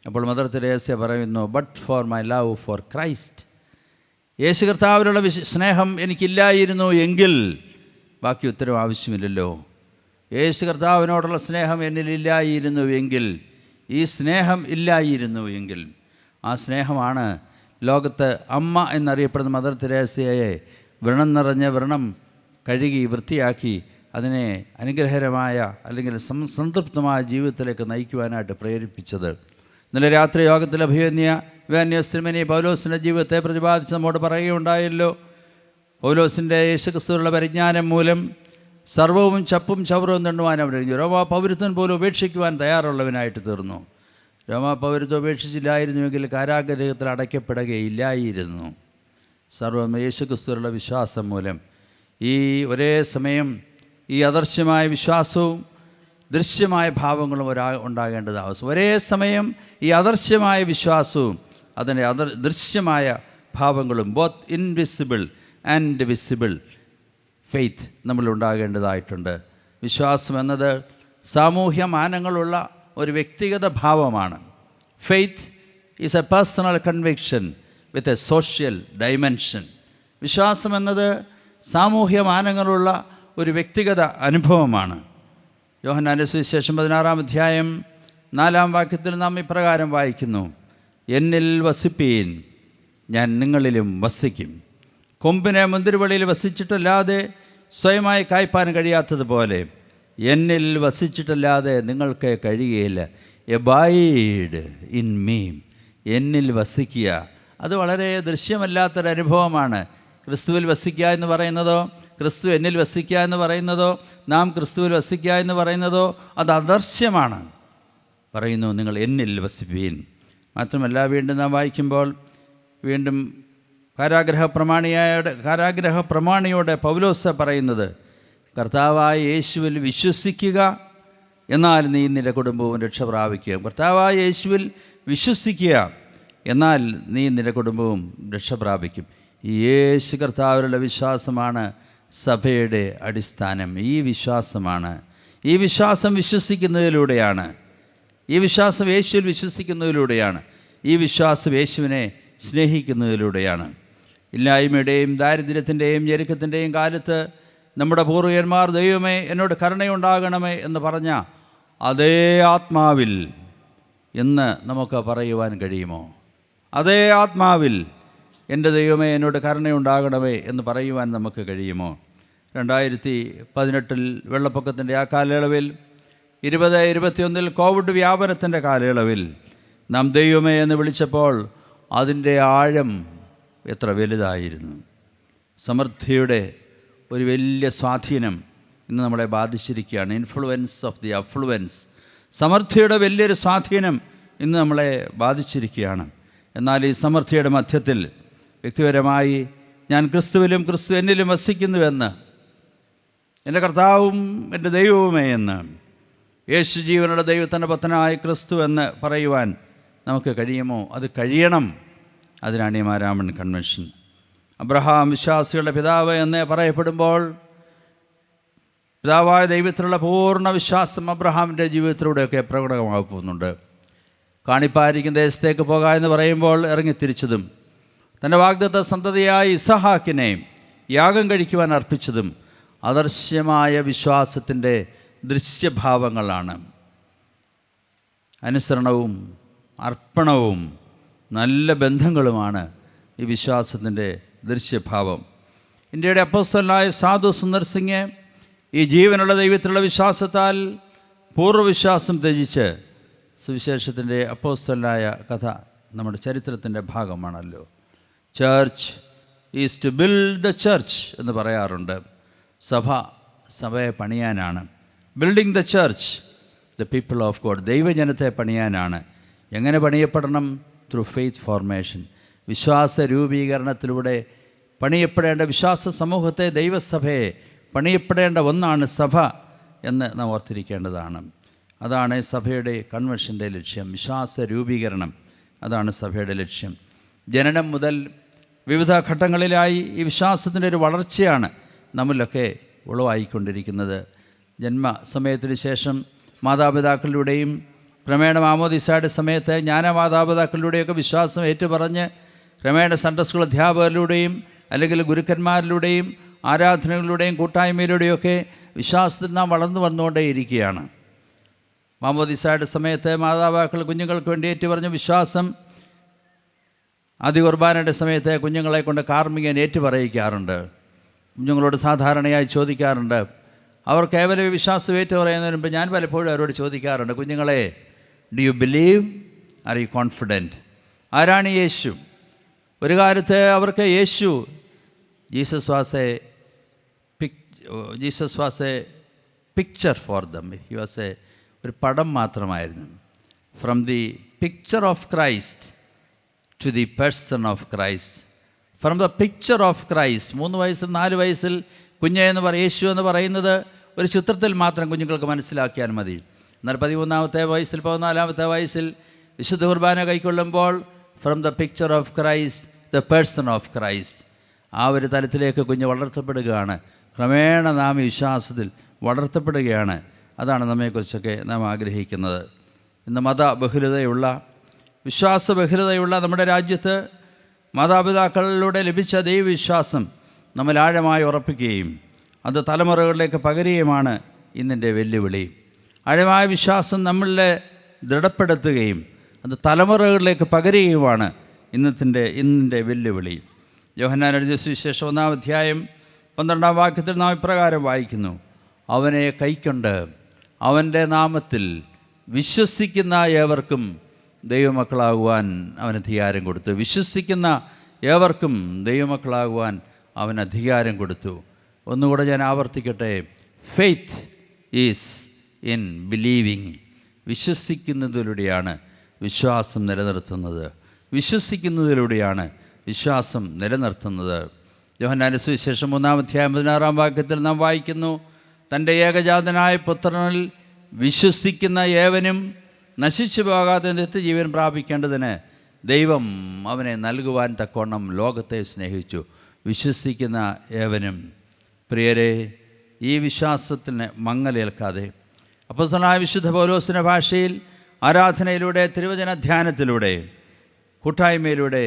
അപ്പോൾ മദർ തെരേസ പറയുന്നു, but for my love for Christ. യേശു കർത്താവിലുള്ള സ്നേഹം എനിക്കില്ലായിരുന്നു എങ്കിൽ ബാക്കി ഉത്തരം ആവശ്യമില്ലല്ലോ. യേശു കർത്താവിനോടുള്ള സ്നേഹം എന്നിലില്ലായിരുന്നു എങ്കിൽ, ഈ സ്നേഹം ഇല്ലായിരുന്നു എങ്കിൽ, ആ സ്നേഹമാണ് ലോകത്ത് അമ്മ എന്നറിയപ്പെടുന്ന മദർ തെരേസയെ വ്രണം നിറഞ്ഞ വ്രണം കഴുകി വൃത്തിയാക്കി അതിനെ അനുഗ്രഹകരമായ അല്ലെങ്കിൽ സംതൃപ്തമായ ജീവിതത്തിലേക്ക് നയിക്കുവാനായിട്ട് പ്രേരിപ്പിച്ചത്. ഇന്നലെ രാത്രി യോഗത്തിൽ അഭിമന്യ പൗലോസിൻ്റെ ജീവിതത്തെ പ്രതിപാദിച്ച് നമ്മോട് പറയുകയുണ്ടായല്ലോ. പൗലോസിൻ്റെ യേശുക്രിസ്തുവിലുള്ള പരിജ്ഞാനം മൂലം സർവവും ചപ്പും ചവറവും തണ്ണുവാൻ അവൻ കഴിഞ്ഞു. റോമാ പൗരത്വം പോലും ഉപേക്ഷിക്കുവാൻ തയ്യാറുള്ളവനായിട്ട് തീർന്നു. റോമാ പൗരത്വം ഉപേക്ഷിച്ചില്ലായിരുന്നുവെങ്കിൽ കാരാഗൃഹത്തിൽ അടയ്ക്കപ്പെടുകയില്ലായിരുന്നു. സർവം യേശുക്രിസ്തുവിലുള്ള വിശ്വാസം മൂലം ഈ ഒരേ സമയം ഈ അദൃശ്യമായ വിശ്വാസവും ദൃശ്യമായ ഭാവങ്ങളും ഉണ്ടാകേണ്ടത് ആവശ്യം. ഒരേ സമയം ഈ അദൃശ്യമായ വിശ്വാസവും അതിൻ്റെ ദൃശ്യമായ ഭാവങ്ങളും, both invisible and visible faith നമ്മളുണ്ടാകേണ്ടതായിട്ടുണ്ട്. വിശ്വാസം എന്നത് സാമൂഹ്യ മാനങ്ങളുള്ള ഒരു വ്യക്തിഗത ഭാവമാണ്. Faith is a personal conviction with a social dimension. വിശ്വാസം എന്നത് സാമൂഹ്യ മാനങ്ങളുള്ള ഒരു വ്യക്തിഗത അനുഭവമാണ്. യോഹന്നാന്റെ സുവിശേഷം 16-ാം അധ്യായം 4-ാം വാക്യത്തിൽ നാം ഇപ്രകാരം വായിക്കുന്നു, എന്നിൽ വസിപ്പീൻ, ഞാൻ നിങ്ങളിലും വസിക്കും. കൊമ്പിനെ മുന്തിരിവള്ളിയിൽ വസിച്ചിട്ടല്ലാതെ സ്വയമായി കായ്പാൻ കഴിയാത്തതുപോലെ എന്നിൽ വസിച്ചിട്ടല്ലാതെ നിങ്ങൾക്ക് കഴിയുകയില്ല. എബൈഡ് ഇൻ മീ, എന്നിൽ വസിക്കുക. അത് വളരെ ദൃശ്യമല്ലാത്തൊരനുഭവമാണ്. ക്രിസ്തുവിൽ വസിക്കുക എന്ന് പറയുന്നതോ, ക്രിസ്തു എന്നിൽ വസിക്കുക എന്ന് പറയുന്നതോ, നാം ക്രിസ്തുവിൽ വസിക്കുക എന്ന് പറയുന്നതോ അത് അദൃശ്യമാണ്. പറയുന്നു, നിങ്ങൾ എന്നിൽ വസിപ്പീൻ. മാത്രമല്ല, വീണ്ടും നാം വായിക്കുമ്പോൾ വീണ്ടും കാരാഗ്രഹ പ്രമാണിയോടെ പൗലോസ് പറയുന്നത്, കർത്താവായ യേശുവിൽ വിശ്വസിക്കുക, എന്നാൽ നീ നിൻ്റെ കുടുംബവും രക്ഷ പ്രാപിക്കുക. കർത്താവായ യേശുവിൽ വിശ്വസിക്കുക, എന്നാൽ നീ നിൻ്റെ കുടുംബവും രക്ഷ പ്രാപിക്കും. ഈ യേശു കർത്താവിലുള്ള വിശ്വാസമാണ് സഭയുടെ അടിസ്ഥാനം. ഈ വിശ്വാസം വിശ്വസിക്കുന്നതിലൂടെയാണ്. ഈ വിശ്വാസം യേശുവിൽ വിശ്വസിക്കുന്നതിലൂടെയാണ്. ഈ വിശ്വാസം യേശുവിനെ സ്നേഹിക്കുന്നതിലൂടെയാണ്. ഇല്ലായ്മയുടെയും ദാരിദ്ര്യത്തിൻ്റെയും ഞെരുക്കത്തിൻ്റെയും കാലത്ത് നമ്മുടെ പൂർവികന്മാർ ദൈവമേ എന്നോട് കരുണയുണ്ടാകണമേ എന്ന് പറഞ്ഞ അതേ ആത്മാവിൽ എന്ന് നമുക്ക് പറയുവാൻ കഴിയുമോ? അതേ ആത്മാവിൽ എൻ്റെ ദൈവമേ എന്നോട് കരുണയുണ്ടാകണമേ എന്ന് പറയുവാൻ നമുക്ക് കഴിയുമോ? 2018 വെള്ളപ്പൊക്കത്തിൻ്റെ ആ കാലയളവിൽ, 2021 കോവിഡ് വ്യാപനത്തിൻ്റെ കാലയളവിൽ നാം ദൈവമേ എന്ന് വിളിച്ചപ്പോൾ അതിൻ്റെ ആഴം എത്ര വലുതായിരുന്നു! സമൃദ്ധിയുടെ ഒരു വലിയ സ്വാധീനം ഇന്ന് നമ്മളെ ബാധിച്ചിരിക്കുകയാണ്. ഇൻഫ്ലുവൻസ് ഓഫ് ദി അഫ്ലുവൻസ്, സമൃദ്ധിയുടെ വലിയൊരു സ്വാധീനം ഇന്ന് നമ്മളെ ബാധിച്ചിരിക്കുകയാണ്. എന്നാൽ ഈ സമൃദ്ധിയുടെ മധ്യത്തിൽ വ്യക്തിപരമായി ഞാൻ ക്രിസ്തുവിലും ക്രിസ്തു എന്നിലും വസിക്കുന്നുവെന്ന്, എൻ്റെ കർത്താവും എൻ്റെ ദൈവവുമേ എന്ന്, യേശു ജീവനുള്ള ദൈവത്തിൻ്റെ പത്തനായ ക്രിസ്തു എന്ന് പറയുവാൻ നമുക്ക് കഴിയുമോ? അത് കഴിയണം. അതിനാണ് ഈ മാരാമൺ കൺവെൻഷൻ. അബ്രഹാം വിശ്വാസികളുടെ പിതാവ് എന്ന് പറയപ്പെടുമ്പോൾ പിതാവായ ദൈവത്തിലുള്ള പൂർണ്ണ വിശ്വാസം അബ്രഹാമിൻ്റെ ജീവിതത്തിലൂടെയൊക്കെ പ്രകടമാകുന്നുണ്ട്. കാണിപ്പായിരിക്കുന്ന ദേശത്തേക്ക് പോകുക എന്ന് പറയുമ്പോൾ ഇറങ്ങിത്തിരിച്ചതും തൻ്റെ വാഗ്ദത്ത സന്തതിയായ ഇസഹാക്കിനെ യാഗം കഴിക്കുവാൻ അർപ്പിച്ചതും അദർശ്യമായ വിശ്വാസത്തിൻ്റെ ദൃശ്യഭാവങ്ങളാണ്. അനുസരണവും അർപ്പണവും നല്ല ബന്ധങ്ങളുമാണ് ഈ വിശ്വാസത്തിൻ്റെ ദൃശ്യഭാവം. ഇന്ത്യയുടെ അപ്പോസ്തലനായ സാധു സുന്ദർ സിംഗ് ഈ ജീവനുള്ള ദൈവത്തിലുള്ള വിശ്വാസത്താൽ പൂർവ്വവിശ്വാസം ത്യജിച്ച് സുവിശേഷത്തിൻ്റെ അപ്പോസ്തലനായ കഥ നമ്മുടെ ചരിത്രത്തിൻ്റെ ഭാഗമാണല്ലോ. Church is to build the church എന്ന് പറയാറുണ്ട്. സഭയെ പണിയാനാണ്. Building the church, the people of God, ദൈവജനത്തെ പണിയാനാണ്. എങ്ങനെ പണിയപ്പെടണം? ത്രൂ ഫെയ്ത്ത് ഫോർമേഷൻ, വിശ്വാസ രൂപീകരണത്തിലൂടെ പണിയപ്പെടേണ്ട വിശ്വാസ സമൂഹത്തെ, ദൈവസഭയെ പണിയപ്പെടേണ്ട ഒന്നാണ് സഭ എന്ന് നാം ഓർത്തിരിക്കേണ്ടതാണ്. അതാണ് സഭയുടെ കൺവെൻഷൻ്റെ ലക്ഷ്യം, വിശ്വാസ രൂപീകരണം. അതാണ് സഭയുടെ ലക്ഷ്യം. ജനനം മുതൽ വിവിധ ഘട്ടങ്ങളിലായി ഈ വിശ്വാസത്തിൻ്റെ ഒരു വളർച്ചയാണ് നമ്മളിലൊക്കെ ഉളവായിക്കൊണ്ടിരിക്കുന്നത്. ജന്മസമയത്തിന് ശേഷം മാതാപിതാക്കളിലൂടെയും ക്രമേണ മാമോദിസയുടെ സമയത്ത് ജ്ഞാനമാതാപിതാക്കളിലൂടെയൊക്കെ വിശ്വാസം ഏറ്റുപറഞ്ഞ് ക്രമേണ സൺഡേ സ്കൂൾ അധ്യാപകരിലൂടെയും അല്ലെങ്കിൽ ഗുരുക്കന്മാരിലൂടെയും ആരാധനകളിലൂടെയും കൂട്ടായ്മയിലൂടെയൊക്കെ വിശ്വാസത്തിൽ നാം വളർന്നു വന്നുകൊണ്ടേയിരിക്കുകയാണ്. മാമോദിസയുടെ സമയത്ത് മാതാപിതാക്കൾ കുഞ്ഞുങ്ങൾക്ക് വേണ്ടി ഏറ്റുപറഞ്ഞ വിശ്വാസം ആദ്യ കുർബാനയുടെ സമയത്ത് കുഞ്ഞുങ്ങളെ കൊണ്ട് കാർമ്മികൻ ഏറ്റുപറയിക്കാറുണ്ട്. കുഞ്ഞുങ്ങളോട് സാധാരണയായി ചോദിക്കാറുണ്ട്. അവർ കേവല വിശ്വാസം ഏറ്റുപറയുന്നതിന് മുമ്പ് ഞാൻ പലപ്പോഴും അവരോട് ചോദിക്കാറുണ്ട്, കുഞ്ഞുങ്ങളെ, do you believe, are you confident? ആരാണ് യേശു? ഒരു കാലത്ത് അവർക്ക് യേശു Jesus was a picture for them. He was a ഒരു പടം മാത്രമായിരുന്നു. From the picture of Christ to the person of Christ. From the picture of Christ. 3 വയസ്സിൽ 4 വയസ്സിൽ കുഞ്ഞ് എന്ന് യേശു എന്ന് പറയുന്നത് ഒരു ചിത്രത്തിൽ മാത്രം കുഞ്ഞുങ്ങൾക്ക് മനസ്സിലാക്കിയാൽ മതി. എന്നാൽ 13-ാമത്തെ വയസ്സിൽ 14-ാമത്തെ വയസ്സിൽ വിശുദ്ധ കുർബാന കൈക്കൊള്ളുമ്പോൾ from the picture of Christ, the person of Christ, ആ ഒരു തലത്തിലേക്ക് കുഞ്ഞ് വളർത്തപ്പെടുകയാണ്. ക്രമേണ നാം ഈ വിശ്വാസത്തിൽ വളർത്തപ്പെടുകയാണ്. അതാണ് നമ്മെക്കുറിച്ചൊക്കെ നാം ആഗ്രഹിക്കുന്നത്. ഇന്ന് മതബഹുലതയുള്ള, വിശ്വാസബഹുലതയുള്ള നമ്മുടെ രാജ്യത്ത് മാതാപിതാക്കളിലൂടെ ലഭിച്ച ദൈവവിശ്വാസം നമ്മൾ ആഴമായി ഉറപ്പിക്കുകയും അത് തലമുറകളിലേക്ക് പകരുകയുമാണ് ഇന്നിൻ്റെ വെല്ലുവിളി. ആഴമായ വിശ്വാസം നമ്മളിലെ ദൃഢപ്പെടുത്തുകയും അത് തലമുറകളിലേക്ക് പകരുകയുമാണ് ഇന്നിൻ്റെ വെല്ലുവിളി. യോഹന്നാൻ എഴുതിയ സുവിശേഷം 1-ാം അധ്യായം 12-ാം വാക്യത്തിൽ നാം ഇപ്രകാരം വായിക്കുന്നു, അവനെ കൈക്കൊണ്ട് അവൻ്റെ നാമത്തിൽ വിശ്വസിക്കുന്ന ഏവർക്കും ദൈവമക്കളാകുവാൻ അവൻ അധികാരം കൊടുത്തു. വിശ്വസിക്കുന്ന ഏവർക്കും ദൈവമക്കളാകുവാൻ അവൻ അധികാരം കൊടുത്തു. ഒന്നുകൂടെ ഞാൻ ആവർത്തിക്കട്ടെ, ഫെയ്ത്ത് ഈസ് ഇൻ ബിലീവിങ്. വിശ്വസിക്കുന്നതിലൂടെയാണ് വിശ്വാസം നിലനിർത്തുന്നത്. വിശ്വസിക്കുന്നതിലൂടെയാണ് വിശ്വാസം നിലനിർത്തുന്നത്. യോഹന്നാന്റെ സുവിശേഷം 3-ാം അധ്യായം 16-ാം വാക്യത്തിൽ നാം വായിക്കുന്നു, തൻ്റെ ഏകജാതനായ പുത്രനിൽ വിശ്വസിക്കുന്ന ഏവനും നശിച്ചു പോകാതെ നിത്യജീവൻ പ്രാപിക്കേണ്ടതിന് ദൈവം അവനെ നൽകുവാൻ തക്കവണ്ണം ലോകത്തെ സ്നേഹിച്ചു. വിശ്വസിക്കുന്ന ഏവനും. പ്രിയരെ, ഈ വിശ്വാസത്തിന് മങ്ങലേൽക്കാതെ അപ്പോസ്തലനായ വിശുദ്ധ പൗലോസിൻ്റെ ഭാഷയിൽ ആരാധനയിലൂടെ, തിരുവചന ധ്യാനത്തിലൂടെ, കൂട്ടായ്മയിലൂടെ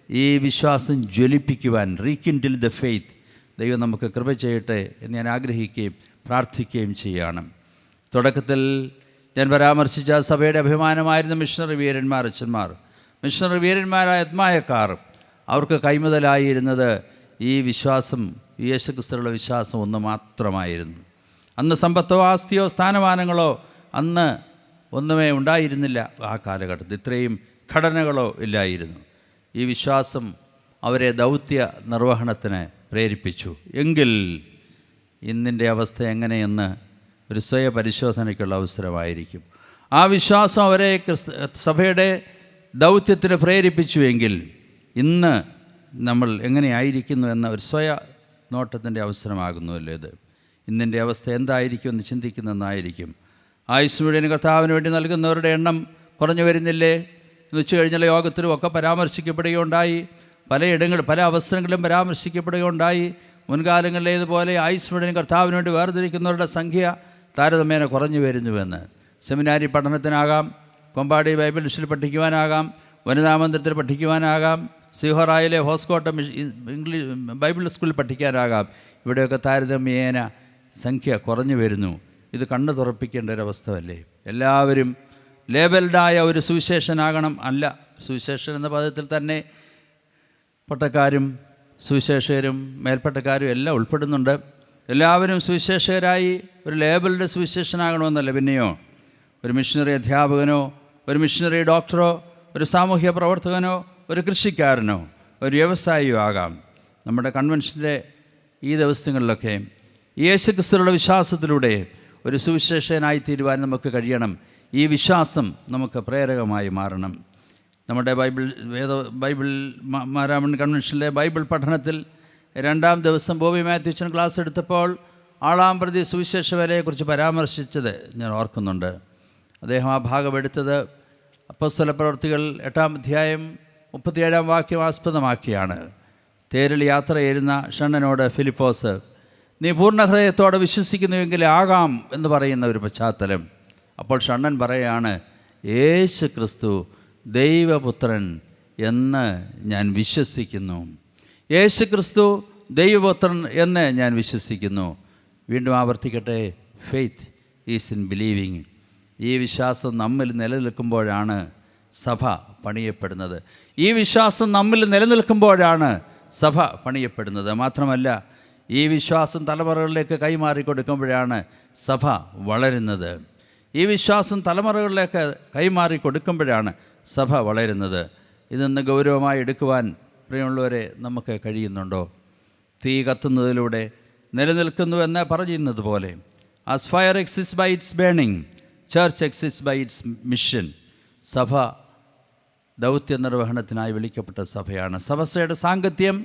ഈ വിശ്വാസം ജ്വലിപ്പിക്കുവാൻ, റീകിൻഡിൽ ദ ഫെയ്ത്ത്, ദൈവം നമുക്ക് കൃപ ചെയ്യട്ടെ എന്ന് ഞാൻ ആഗ്രഹിക്കുകയും പ്രാർത്ഥിക്കുകയും ചെയ്യുകയാണ്. തുടക്കത്തിൽ ഞാൻ പരാമർശിച്ച സഭയുടെ അഭിമാനമായിരുന്ന മിഷണറി വീരന്മാർ, അച്ഛന്മാർ, മിഷണറി വീരന്മാരായ ആത്മായക്കാർ, അവർക്ക് കൈമുതലായിരുന്നത് ഈ വിശ്വാസം, യേശുക്രിസ്തുവിലുള്ള വിശ്വാസം ഒന്ന് മാത്രമായിരുന്നു. അന്ന് സമ്പത്തോ ആസ്തിയോ സ്ഥാനമാനങ്ങളോ അന്ന് ഒന്നുമേ ഉണ്ടായിരുന്നില്ല. ആ കാലഘട്ടത്തിൽ ഇത്രയും ഘടനകളോ ഇല്ലായിരുന്നു. ഈ വിശ്വാസം അവരെ ദൗത്യ നിർവഹണത്തിന് പ്രേരിപ്പിച്ചു. എങ്കിൽ ഇന്നിൻ്റെ അവസ്ഥ എങ്ങനെയെന്ന് ഒരു സ്വയ പരിശോധനയ്ക്കുള്ള അവസരമായിരിക്കും. ആ വിശ്വാസം അവരെ സഭയുടെ ദൗത്യത്തിന് പ്രേരിപ്പിച്ചു എങ്കിൽ ഇന്ന് നമ്മൾ എങ്ങനെയായിരിക്കുന്നു എന്ന ഒരു സ്വയ നോട്ടത്തിൻ്റെ അവസരമാകുന്നുവല്ലോ ഇത്. ഇന്നിൻ്റെ അവസ്ഥ എന്തായിരിക്കും എന്ന് ചിന്തിക്കുന്നതെന്നായിരിക്കും. ആയുസ് മുഴുവൻ കർത്താവിന് വേണ്ടി നൽകുന്നവരുടെ എണ്ണം കുറഞ്ഞു വരുന്നില്ലേ? എന്ന് വെച്ച് കഴിഞ്ഞാൽ യോഗത്തിലും ഒക്കെ പരാമർശിക്കപ്പെടുകയുണ്ടായി, പല അവസരങ്ങളിലും പരാമർശിക്കപ്പെടുകയുണ്ടായി. മുൻകാലങ്ങളിലേതുപോലെ ആയുസ് മുഴുവൻ കർത്താവിന് വേണ്ടി വേർതിരിക്കുന്നവരുടെ സംഖ്യ താരതമ്യേന കുറഞ്ഞു വരുന്നുവെന്ന്. സെമിനാരി പഠനത്തിനാകാം, കൊമ്പാടി ബൈബിൾ മിഷനിൽ പഠിക്കുവാനാകാം, വനിതാ മന്ദിരത്തിൽ പഠിക്കുവാനാകാം, സിഹോറായിലെ ഹോസ്കോട്ട ഇംഗ്ലീഷ് ബൈബിൾ സ്കൂളിൽ പഠിക്കാനാകാം. ഇവിടെയൊക്കെ താരതമ്യേന സംഖ്യ കുറഞ്ഞു വരുന്നു. ഇത് കണ്ണു തുറപ്പിക്കേണ്ട ഒരവസ്ഥയല്ലേ? എല്ലാവരും ലേബൽഡായ ഒരു സുവിശേഷനാകണം അല്ല. സുവിശേഷൻ എന്ന പദത്തിൽ തന്നെ പട്ടക്കാരും സുവിശേഷകരും മേൽപ്പട്ടക്കാരും എല്ലാം ഉൾപ്പെടുന്നുണ്ട്. എല്ലാവരും സുവിശേഷകരായി ഒരു ലേബൽഡ് സുവിശേഷനാകണമെന്നല്ല. പിന്നെയോ ഒരു മിഷണറി അധ്യാപകനോ, ഒരു മിഷണറി ഡോക്ടറോ, ഒരു സാമൂഹ്യ പ്രവർത്തകനോ, ഒരു കൃഷിക്കാരനോ, ഒരു വ്യവസായിയോ ആകാം. നമ്മുടെ കൺവെൻഷൻ്റെ ഈ ദിവസങ്ങളിലൊക്കെ യേശുക്രിസ്തുവിലുള്ള വിശ്വാസത്തിലൂടെ ഒരു സുവിശേഷകനായി തീരുവാൻ നമുക്ക് കഴിയണം. ഈ വിശ്വാസം നമുക്ക് പ്രേരകമായി മാറണം. നമ്മുടെ ബൈബിൾ മാരാമൺ കൺവെൻഷനിലെ ബൈബിൾ പഠനത്തിൽ 2-ാം ദിവസം ബോബി മാത്യുച്ചൻ ക്ലാസ് എടുത്തപ്പോൾ ആളാംപ്രതി സുവിശേഷവരെക്കുറിച്ച് പരാമർശിച്ചത് ഞാൻ ഓർക്കുന്നുണ്ട്. അദ്ദേഹം ആ ഭാഗം എടുത്തത് അപ്പോസ്തല പ്രവൃത്തികൾ 8-ാം അധ്യായം 37-ാം വാക്യം ആസ്പദമാക്കിയാണ്. തേരിൽ യാത്ര ചെയ്യുന്ന ഷണ്ണനോട് ഫിലിപ്പോസ്, നീ പൂർണ്ണ ഹൃദയത്തോടെ വിശ്വസിക്കുന്നുവെങ്കിൽ ആകാം എന്ന് പറയുന്ന ഒരു പശ്ചാത്തലം. അപ്പോൾ ഷണ്ണൻ പറയുകയാണ്, യേശു ക്രിസ്തു ദൈവപുത്രൻ എന്ന് ഞാൻ വിശ്വസിക്കുന്നു. യേശു ക്രിസ്തു ദൈവപുത്രൻ എന്ന് ഞാൻ വിശ്വസിക്കുന്നു. വീണ്ടും ആവർത്തിക്കട്ടെ, ഫെയ്ത്ത് ഈസ് ഇൻ ബിലീവിങ്. ഈ വിശ്വാസം നമ്മിൽ നിലനിൽക്കുമ്പോഴാണ് സഭ പണിയപ്പെടുന്നത്. ഈ വിശ്വാസം നമ്മിൽ നിലനിൽക്കുമ്പോഴാണ് സഭ പണിയപ്പെടുന്നത്. മാത്രമല്ല, ഈ വിശ്വാസം തലമുറകളിലേക്ക് കൈമാറി കൊടുക്കുമ്പോഴാണ് സഭ വളരുന്നത്. ഈ വിശ്വാസം തലമുറകളിലേക്ക് കൈമാറി കൊടുക്കുമ്പോഴാണ് സഭ വളരുന്നത്. ഇതൊന്ന് ഗൗരവമായി എടുക്കുവാൻ പ്രിയമുള്ളവരെ നമുക്ക് കഴിയുന്നുണ്ടോ? തീ കത്തുന്നതിലൂടെ നിലനിൽക്കുന്നുവെന്ന് പറയുന്നത് പോലെ, as fire exist by its burning, church exist by its mission. സഭ ദൗത്യ നിർവഹണത്തിനായി വിളിക്കപ്പെട്ട സഭയാണ്. സഭയുടെ സാങ്കത്യം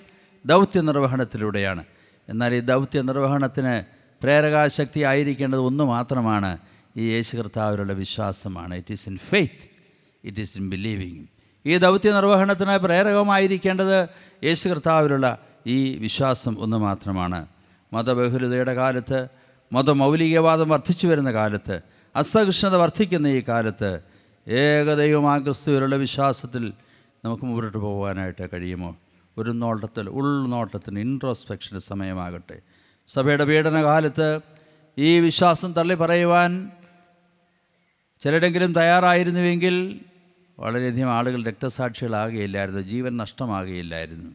ദൗത്യ നിർവഹണത്തിലൂടെയാണ്. എന്നാൽ ഈ ദൗത്യ നിർവഹണത്തിന് പ്രേരകാശക്തി ആയിരിക്കേണ്ടത് ഒന്ന് മാത്രമാണ്, ഈ യേശു കർത്താവിലുള്ള വിശ്വാസമാണ്. It is in faith, it is in believing. ഈ ദൗത്യ നിർവഹണത്തിന് പ്രേരകമായിരിക്കേണ്ടത് യേശു കർത്താവിലുള്ള ഈ വിശ്വാസം ഒന്ന് മാത്രമാണ്. മതബഹുലതയുടെ കാലത്ത്, മതമൗലികവാദം വർദ്ധിച്ചു വരുന്ന കാലത്ത്, അസഹിഷ്ണുത വർദ്ധിക്കുന്ന ഈ കാലത്ത് ഏകദൈവമായ ക്രിസ്തുവിലുള്ള വിശ്വാസത്തിൽ നമുക്ക് മുന്നോട്ട് പോകാനായിട്ട് കഴിയുമോ? ഒരു ഉൾനോട്ടത്തിന് ഇൻട്രോസ്പെക്ഷന് സമയമാകട്ടെ. സഭയുടെ പീഡനകാലത്ത് ഈ വിശ്വാസം തള്ളി പറയുവാൻ ചിലരെങ്കിലും തയ്യാറായിരുന്നുവെങ്കിൽ വളരെയധികം ആളുകൾ രക്തസാക്ഷികളാകുകയില്ലായിരുന്നു, ജീവൻ നഷ്ടമാകുകയില്ലായിരുന്നു.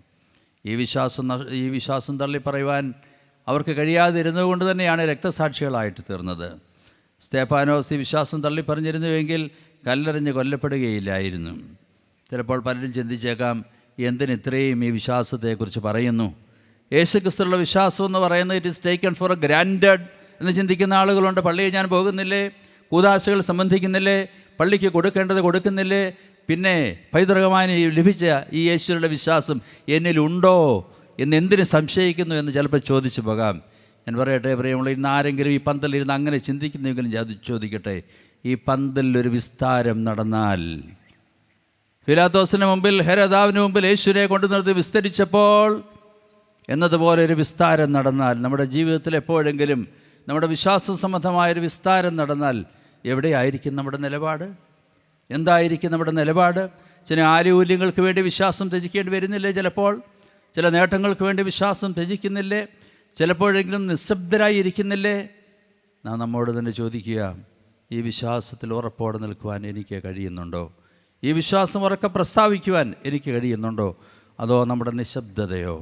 ഈ വിശ്വാസം തള്ളി പറയുവാൻ അവർക്ക് കഴിയാതിരുന്നത് കൊണ്ട് തന്നെയാണ് രക്തസാക്ഷികളായിട്ട് തീർന്നത്. സ്തേഫാനോസ് ഈ വിശ്വാസം തള്ളി പറഞ്ഞിരുന്നുവെങ്കിൽ കല്ലെറിഞ്ഞ് കൊല്ലപ്പെടുകയില്ലായിരുന്നു. ചിലപ്പോൾ പലരും ചിന്തിച്ചേക്കാം, എന്തിനിത്രയും ഈ വിശ്വാസത്തെക്കുറിച്ച് പറയുന്നു? യേശുക്രിസ്തുവിലുള്ള വിശ്വാസം എന്ന് പറയുന്നത് it is taken four granted എന്ന് ചിന്തിക്കുന്ന ആളുകളുണ്ട്. പള്ളിയിൽ ഞാൻ പോകുന്നില്ലേ, കൂദാശകൾ സംബന്ധിക്കുന്നില്ലേ, പള്ളിക്ക് കൊടുക്കേണ്ടത് കൊടുക്കുന്നില്ലേ, പിന്നെ പൈതൃകമായി ലഭിച്ച ഈ യേശുവിലുള്ള വിശ്വാസം എന്നിലുണ്ടോ എന്തിനു സംശയിക്കുന്നു എന്ന് ചിലപ്പോൾ ചോദിച്ചു പോകാം. ഞാൻ പറയട്ടെ പ്രിയമുള്ള, ഇന്ന് ആരെങ്കിലും ഈ പന്തലിരുന്ന് അങ്ങനെ ചിന്തിക്കുന്നെങ്കിലും ചോദിക്കട്ടെ, ഈ പന്തലിലൊരു വിസ്താരം നടന്നാൽ, പിലാത്തോസിന് മുമ്പിൽ ഹെരോദാവിന് മുമ്പിൽ യേശുവിനെ കൊണ്ടു നിർത്തി വിസ്തരിച്ചപ്പോൾ എന്നതുപോലെ ഒരു വിസ്താരം നടന്നാൽ, നമ്മുടെ ജീവിതത്തിൽ എപ്പോഴെങ്കിലും നമ്മുടെ വിശ്വാസ സംബന്ധമായൊരു വിസ്താരം നടന്നാൽ എവിടെയായിരിക്കും നമ്മുടെ നിലപാട്? എന്തായിരിക്കും നമ്മുടെ നിലപാട്? ചില ആനുകൂല്യങ്ങൾക്ക് വേണ്ടി വിശ്വാസം ത്യജിക്കേണ്ടി വരുന്നില്ലേ? ചിലപ്പോൾ ചില നേട്ടങ്ങൾക്ക് വേണ്ടി വിശ്വാസം ത്യജിക്കുന്നില്ലേ? ചിലപ്പോഴെങ്കിലും നിശബ്ദരായി ഇരിക്കുന്നില്ലേ? നാം നമ്മോട് തന്നെ ചോദിക്കുക, ഈ വിശ്വാസത്തിൽ ഉറപ്പോടെ നിൽക്കുവാൻ എനിക്ക് കഴിയുന്നുണ്ടോ? ഈ വിശ്വാസം ഉറക്കെ പ്രസ്താവിക്കുവാൻ എനിക്ക് കഴിയുന്നുണ്ടോ? അതോ നമ്മുടെ നിശബ്ദതയോ?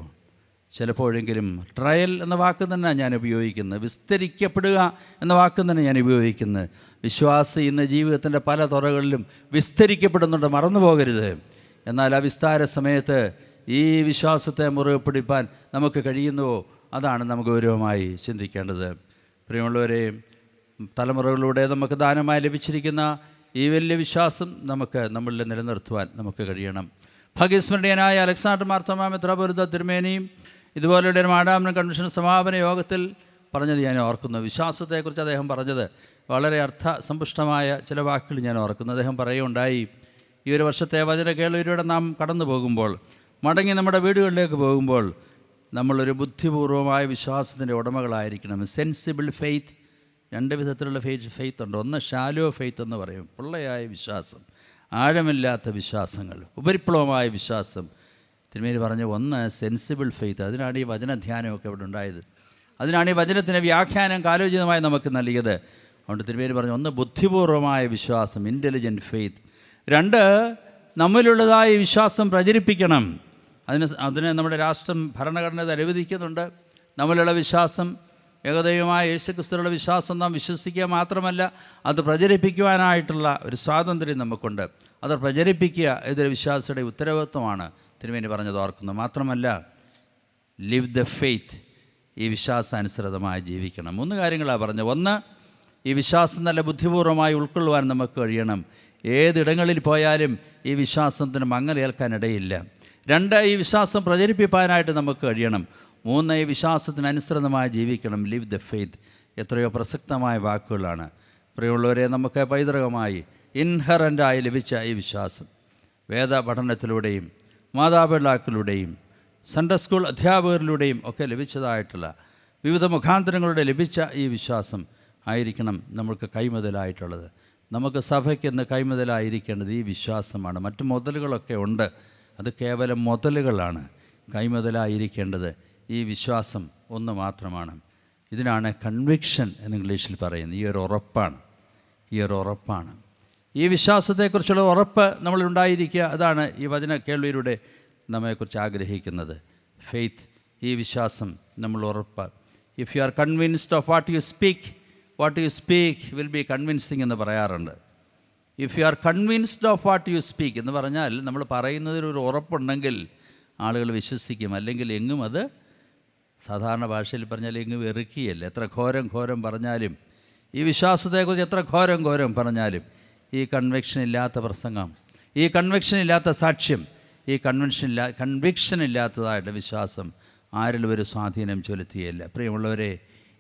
ചിലപ്പോഴെങ്കിലും ട്രയൽ എന്ന വാക്ക് തന്നെ ഞാൻ ഉപയോഗിക്കുന്നത്, വിസ്തരിക്കപ്പെടുക എന്ന വാക്ക് തന്നെ ഞാൻ ഉപയോഗിക്കുന്നത്. വിശ്വാസം ഇന്ന് ജീവിതത്തിൻ്റെ പല തുറകളിലും വിസ്തരിക്കപ്പെടുന്നുണ്ട്, മറന്നു പോകരുത്. എന്നാൽ ആ വിസ്താര സമയത്ത് ഈ വിശ്വാസത്തെ മുറുകെ പിടിപ്പാൻ നമുക്ക് കഴിയുന്നുവോ? അതാണ് നമുക്ക് ഗൗരവമായി ചിന്തിക്കേണ്ടത്. പ്രിയമുള്ളവരെ, തലമുറകളിലൂടെ നമുക്ക് ദാനമായി ലഭിച്ചിരിക്കുന്ന ഈ വലിയ വിശ്വാസം നമ്മളിൽ നിലനിർത്തുവാൻ നമുക്ക് കഴിയണം. ഭാഗ്യസ്മരണീയനായ അലക്സാണ്ടർ മാർത്തോമാ മെത്രാപ്പൊലീത്ത തിരുമേനിയും ഇതുപോലെയുള്ള ഒരു മാടാമൻ കൺവെൻഷൻ സമാപന യോഗത്തിൽ പറഞ്ഞത് ഞാൻ ഓർക്കുന്നു. വിശ്വാസത്തെക്കുറിച്ച് അദ്ദേഹം പറഞ്ഞത് വളരെ അർത്ഥസമ്പുഷ്ടമായ ചില വാക്കുകൾ ഞാൻ ഓർക്കുന്നു. അദ്ദേഹം പറയുകയുണ്ടായി, ഈ ഒരു വർഷത്തെ വചന കേൾവിയിലൂടെ നാം കടന്നു പോകുമ്പോൾ, മടങ്ങി നമ്മുടെ വീടുകളിലേക്ക് പോകുമ്പോൾ, നമ്മളൊരു ബുദ്ധിപൂർവമായ വിശ്വാസത്തിൻ്റെ ഉടമകളായിരിക്കണം. സെൻസിബിൾ ഫെയ്ത്ത്, രണ്ട് വിധത്തിലുള്ള ഫെയ്ത്ത് ഉണ്ട്. ഒന്ന് ഷാലോ ഫെയ്ത്ത് എന്ന് പറയും, പൊള്ളയായ വിശ്വാസം, ആഴമില്ലാത്ത വിശ്വാസങ്ങൾ, ഉപരിപ്ലവമായ വിശ്വാസം. തിരുമേനി പറഞ്ഞു, ഒന്ന് സെൻസിബിൾ ഫെയ്ത്ത്. അതിനാണ് ഈ വചനധ്യാനമൊക്കെ ഇവിടെ ഉണ്ടായത്. അതിനാണ് ഈ വചനത്തിൻ്റെ വ്യാഖ്യാനം കാലോചിതമായി നമുക്ക് നൽകിയത്. അതുകൊണ്ട് തിരുമേനി പറഞ്ഞു, ഒന്ന് ബുദ്ധിപൂർവമായ വിശ്വാസം, ഇൻ്റലിജൻറ്റ് ഫെയ്ത്ത്. രണ്ട്, നമ്മിലുള്ളതായ വിശ്വാസം പ്രചരിപ്പിക്കണം. അതിന് നമ്മുടെ രാഷ്ട്രം, ഭരണഘടന അനുവദിക്കുന്നുണ്ട്. നമ്മളുള്ള വിശ്വാസം, ഏകദൈവമായ യേശുക്രിസ്തുവിലുള്ള വിശ്വാസം നാം വിശ്വസിക്കുക മാത്രമല്ല, അത് പ്രചരിപ്പിക്കുവാനായിട്ടുള്ള ഒരു സ്വാതന്ത്ര്യം നമുക്കുണ്ട്. അത് പ്രചരിപ്പിക്കുക ഇതൊരു വിശ്വാസിയുടെ ഉത്തരവാദിത്വമാണ്. തിരുമേനി പറഞ്ഞത് ഓർക്കുന്നു. മാത്രമല്ല, ലിവ് ദ ഫെയ്ത്ത്, ഈ വിശ്വാസാനുസൃതമായി ജീവിക്കണം. 3 കാര്യങ്ങളാണ് പറഞ്ഞത്. ഒന്ന്, ഈ വിശ്വാസം നല്ല ബുദ്ധിപൂർവ്വമായി ഉൾക്കൊള്ളുവാൻ നമുക്ക് കഴിയണം. ഏതിടങ്ങളിൽ പോയാലും ഈ വിശ്വാസത്തിന് മങ്ങലേൽക്കാനിടയില്ല. 2, ഈ വിശ്വാസം പ്രചരിപ്പിക്കാനായിട്ട് നമുക്ക് കഴിയണം. 3, ഈ വിശ്വാസത്തിനനുസൃതമായി ജീവിക്കണം. Live the faith. എത്രയോ പ്രസക്തമായ വാക്കുകളാണ്. പ്രിയമുള്ളവരെ, നമുക്ക് പൈതൃകമായി ഇൻഹറൻ്റായി ലഭിച്ച ഈ വിശ്വാസം, വേദ പഠനത്തിലൂടെയും മാതാപിതാക്കളുടെയും സൺഡേ സ്കൂൾ അധ്യാപകരിലൂടെയും ഒക്കെ ലഭിച്ചതായിട്ടുള്ള വിവിധ മുഖാന്തരങ്ങളുടെ ലഭിച്ച ഈ വിശ്വാസം ആയിരിക്കണം നമുക്ക് കൈമുതലായിട്ടുള്ളത്. നമുക്ക് സഭയ്ക്കെന്ന് കൈമുതലായിരിക്കേണ്ടത് ഈ വിശ്വാസമാണ്. മറ്റു മുതലുകളൊക്കെ ഉണ്ട്, അത് കേവലം മുതലുകളാണ്. കൈമുതലായിരിക്കേണ്ടത് ഈ വിശ്വാസം ഒന്ന് മാത്രമാണ്. ഇതിനാണ് കൺവിക്ഷൻ എന്ന് ഇംഗ്ലീഷിൽ പറയുന്നത്. ഈ ഒരു ഉറപ്പാണ്. ഈ വിശ്വാസത്തെക്കുറിച്ചുള്ള ഉറപ്പ് നമ്മളുണ്ടായിരിക്കുക. അതാണ് ഈ വചന കേൾവിയിലൂടെ നമ്മെക്കുറിച്ച് ആഗ്രഹിക്കുന്നത്. ഫെയ്ത്ത്, ഈ വിശ്വാസം നമ്മൾ ഉറപ്പ്. If you are convinced of what you speak will be convincing എന്ന് പറയാറുണ്ട്. If you are convinced of what you speak എന്ന് പറഞ്ഞാൽ നമ്മൾ പറയുന്നതിലൊരു ഉറപ്പുണ്ടെങ്കിൽ ആളുകൾ വിശ്വസിക്കും. അല്ലെങ്കിൽ എങ്ങും അത്, സാധാരണ ഭാഷയിൽ പറഞ്ഞാൽ എങ്ങും വെറുക്കിയല്ല. എത്ര ഘോരം പറഞ്ഞാലും, ഈ വിശ്വാസത്തെക്കുറിച്ച് എത്ര ഘോരം പറഞ്ഞാലും, ഈ കൺവിക്ഷൻ ഇല്ലാത്ത പ്രസംഗം, ഈ കൺവിക്ഷൻ ഇല്ലാത്ത സാക്ഷ്യം, ഈ കൺവിക്ഷൻ ഇല്ലാത്തതായിട്ട് വിശ്വാസം ആരിലും ഒരു സ്വാധീനം ചെലുത്തിയല്ല. പ്രിയമുള്ളവരെ,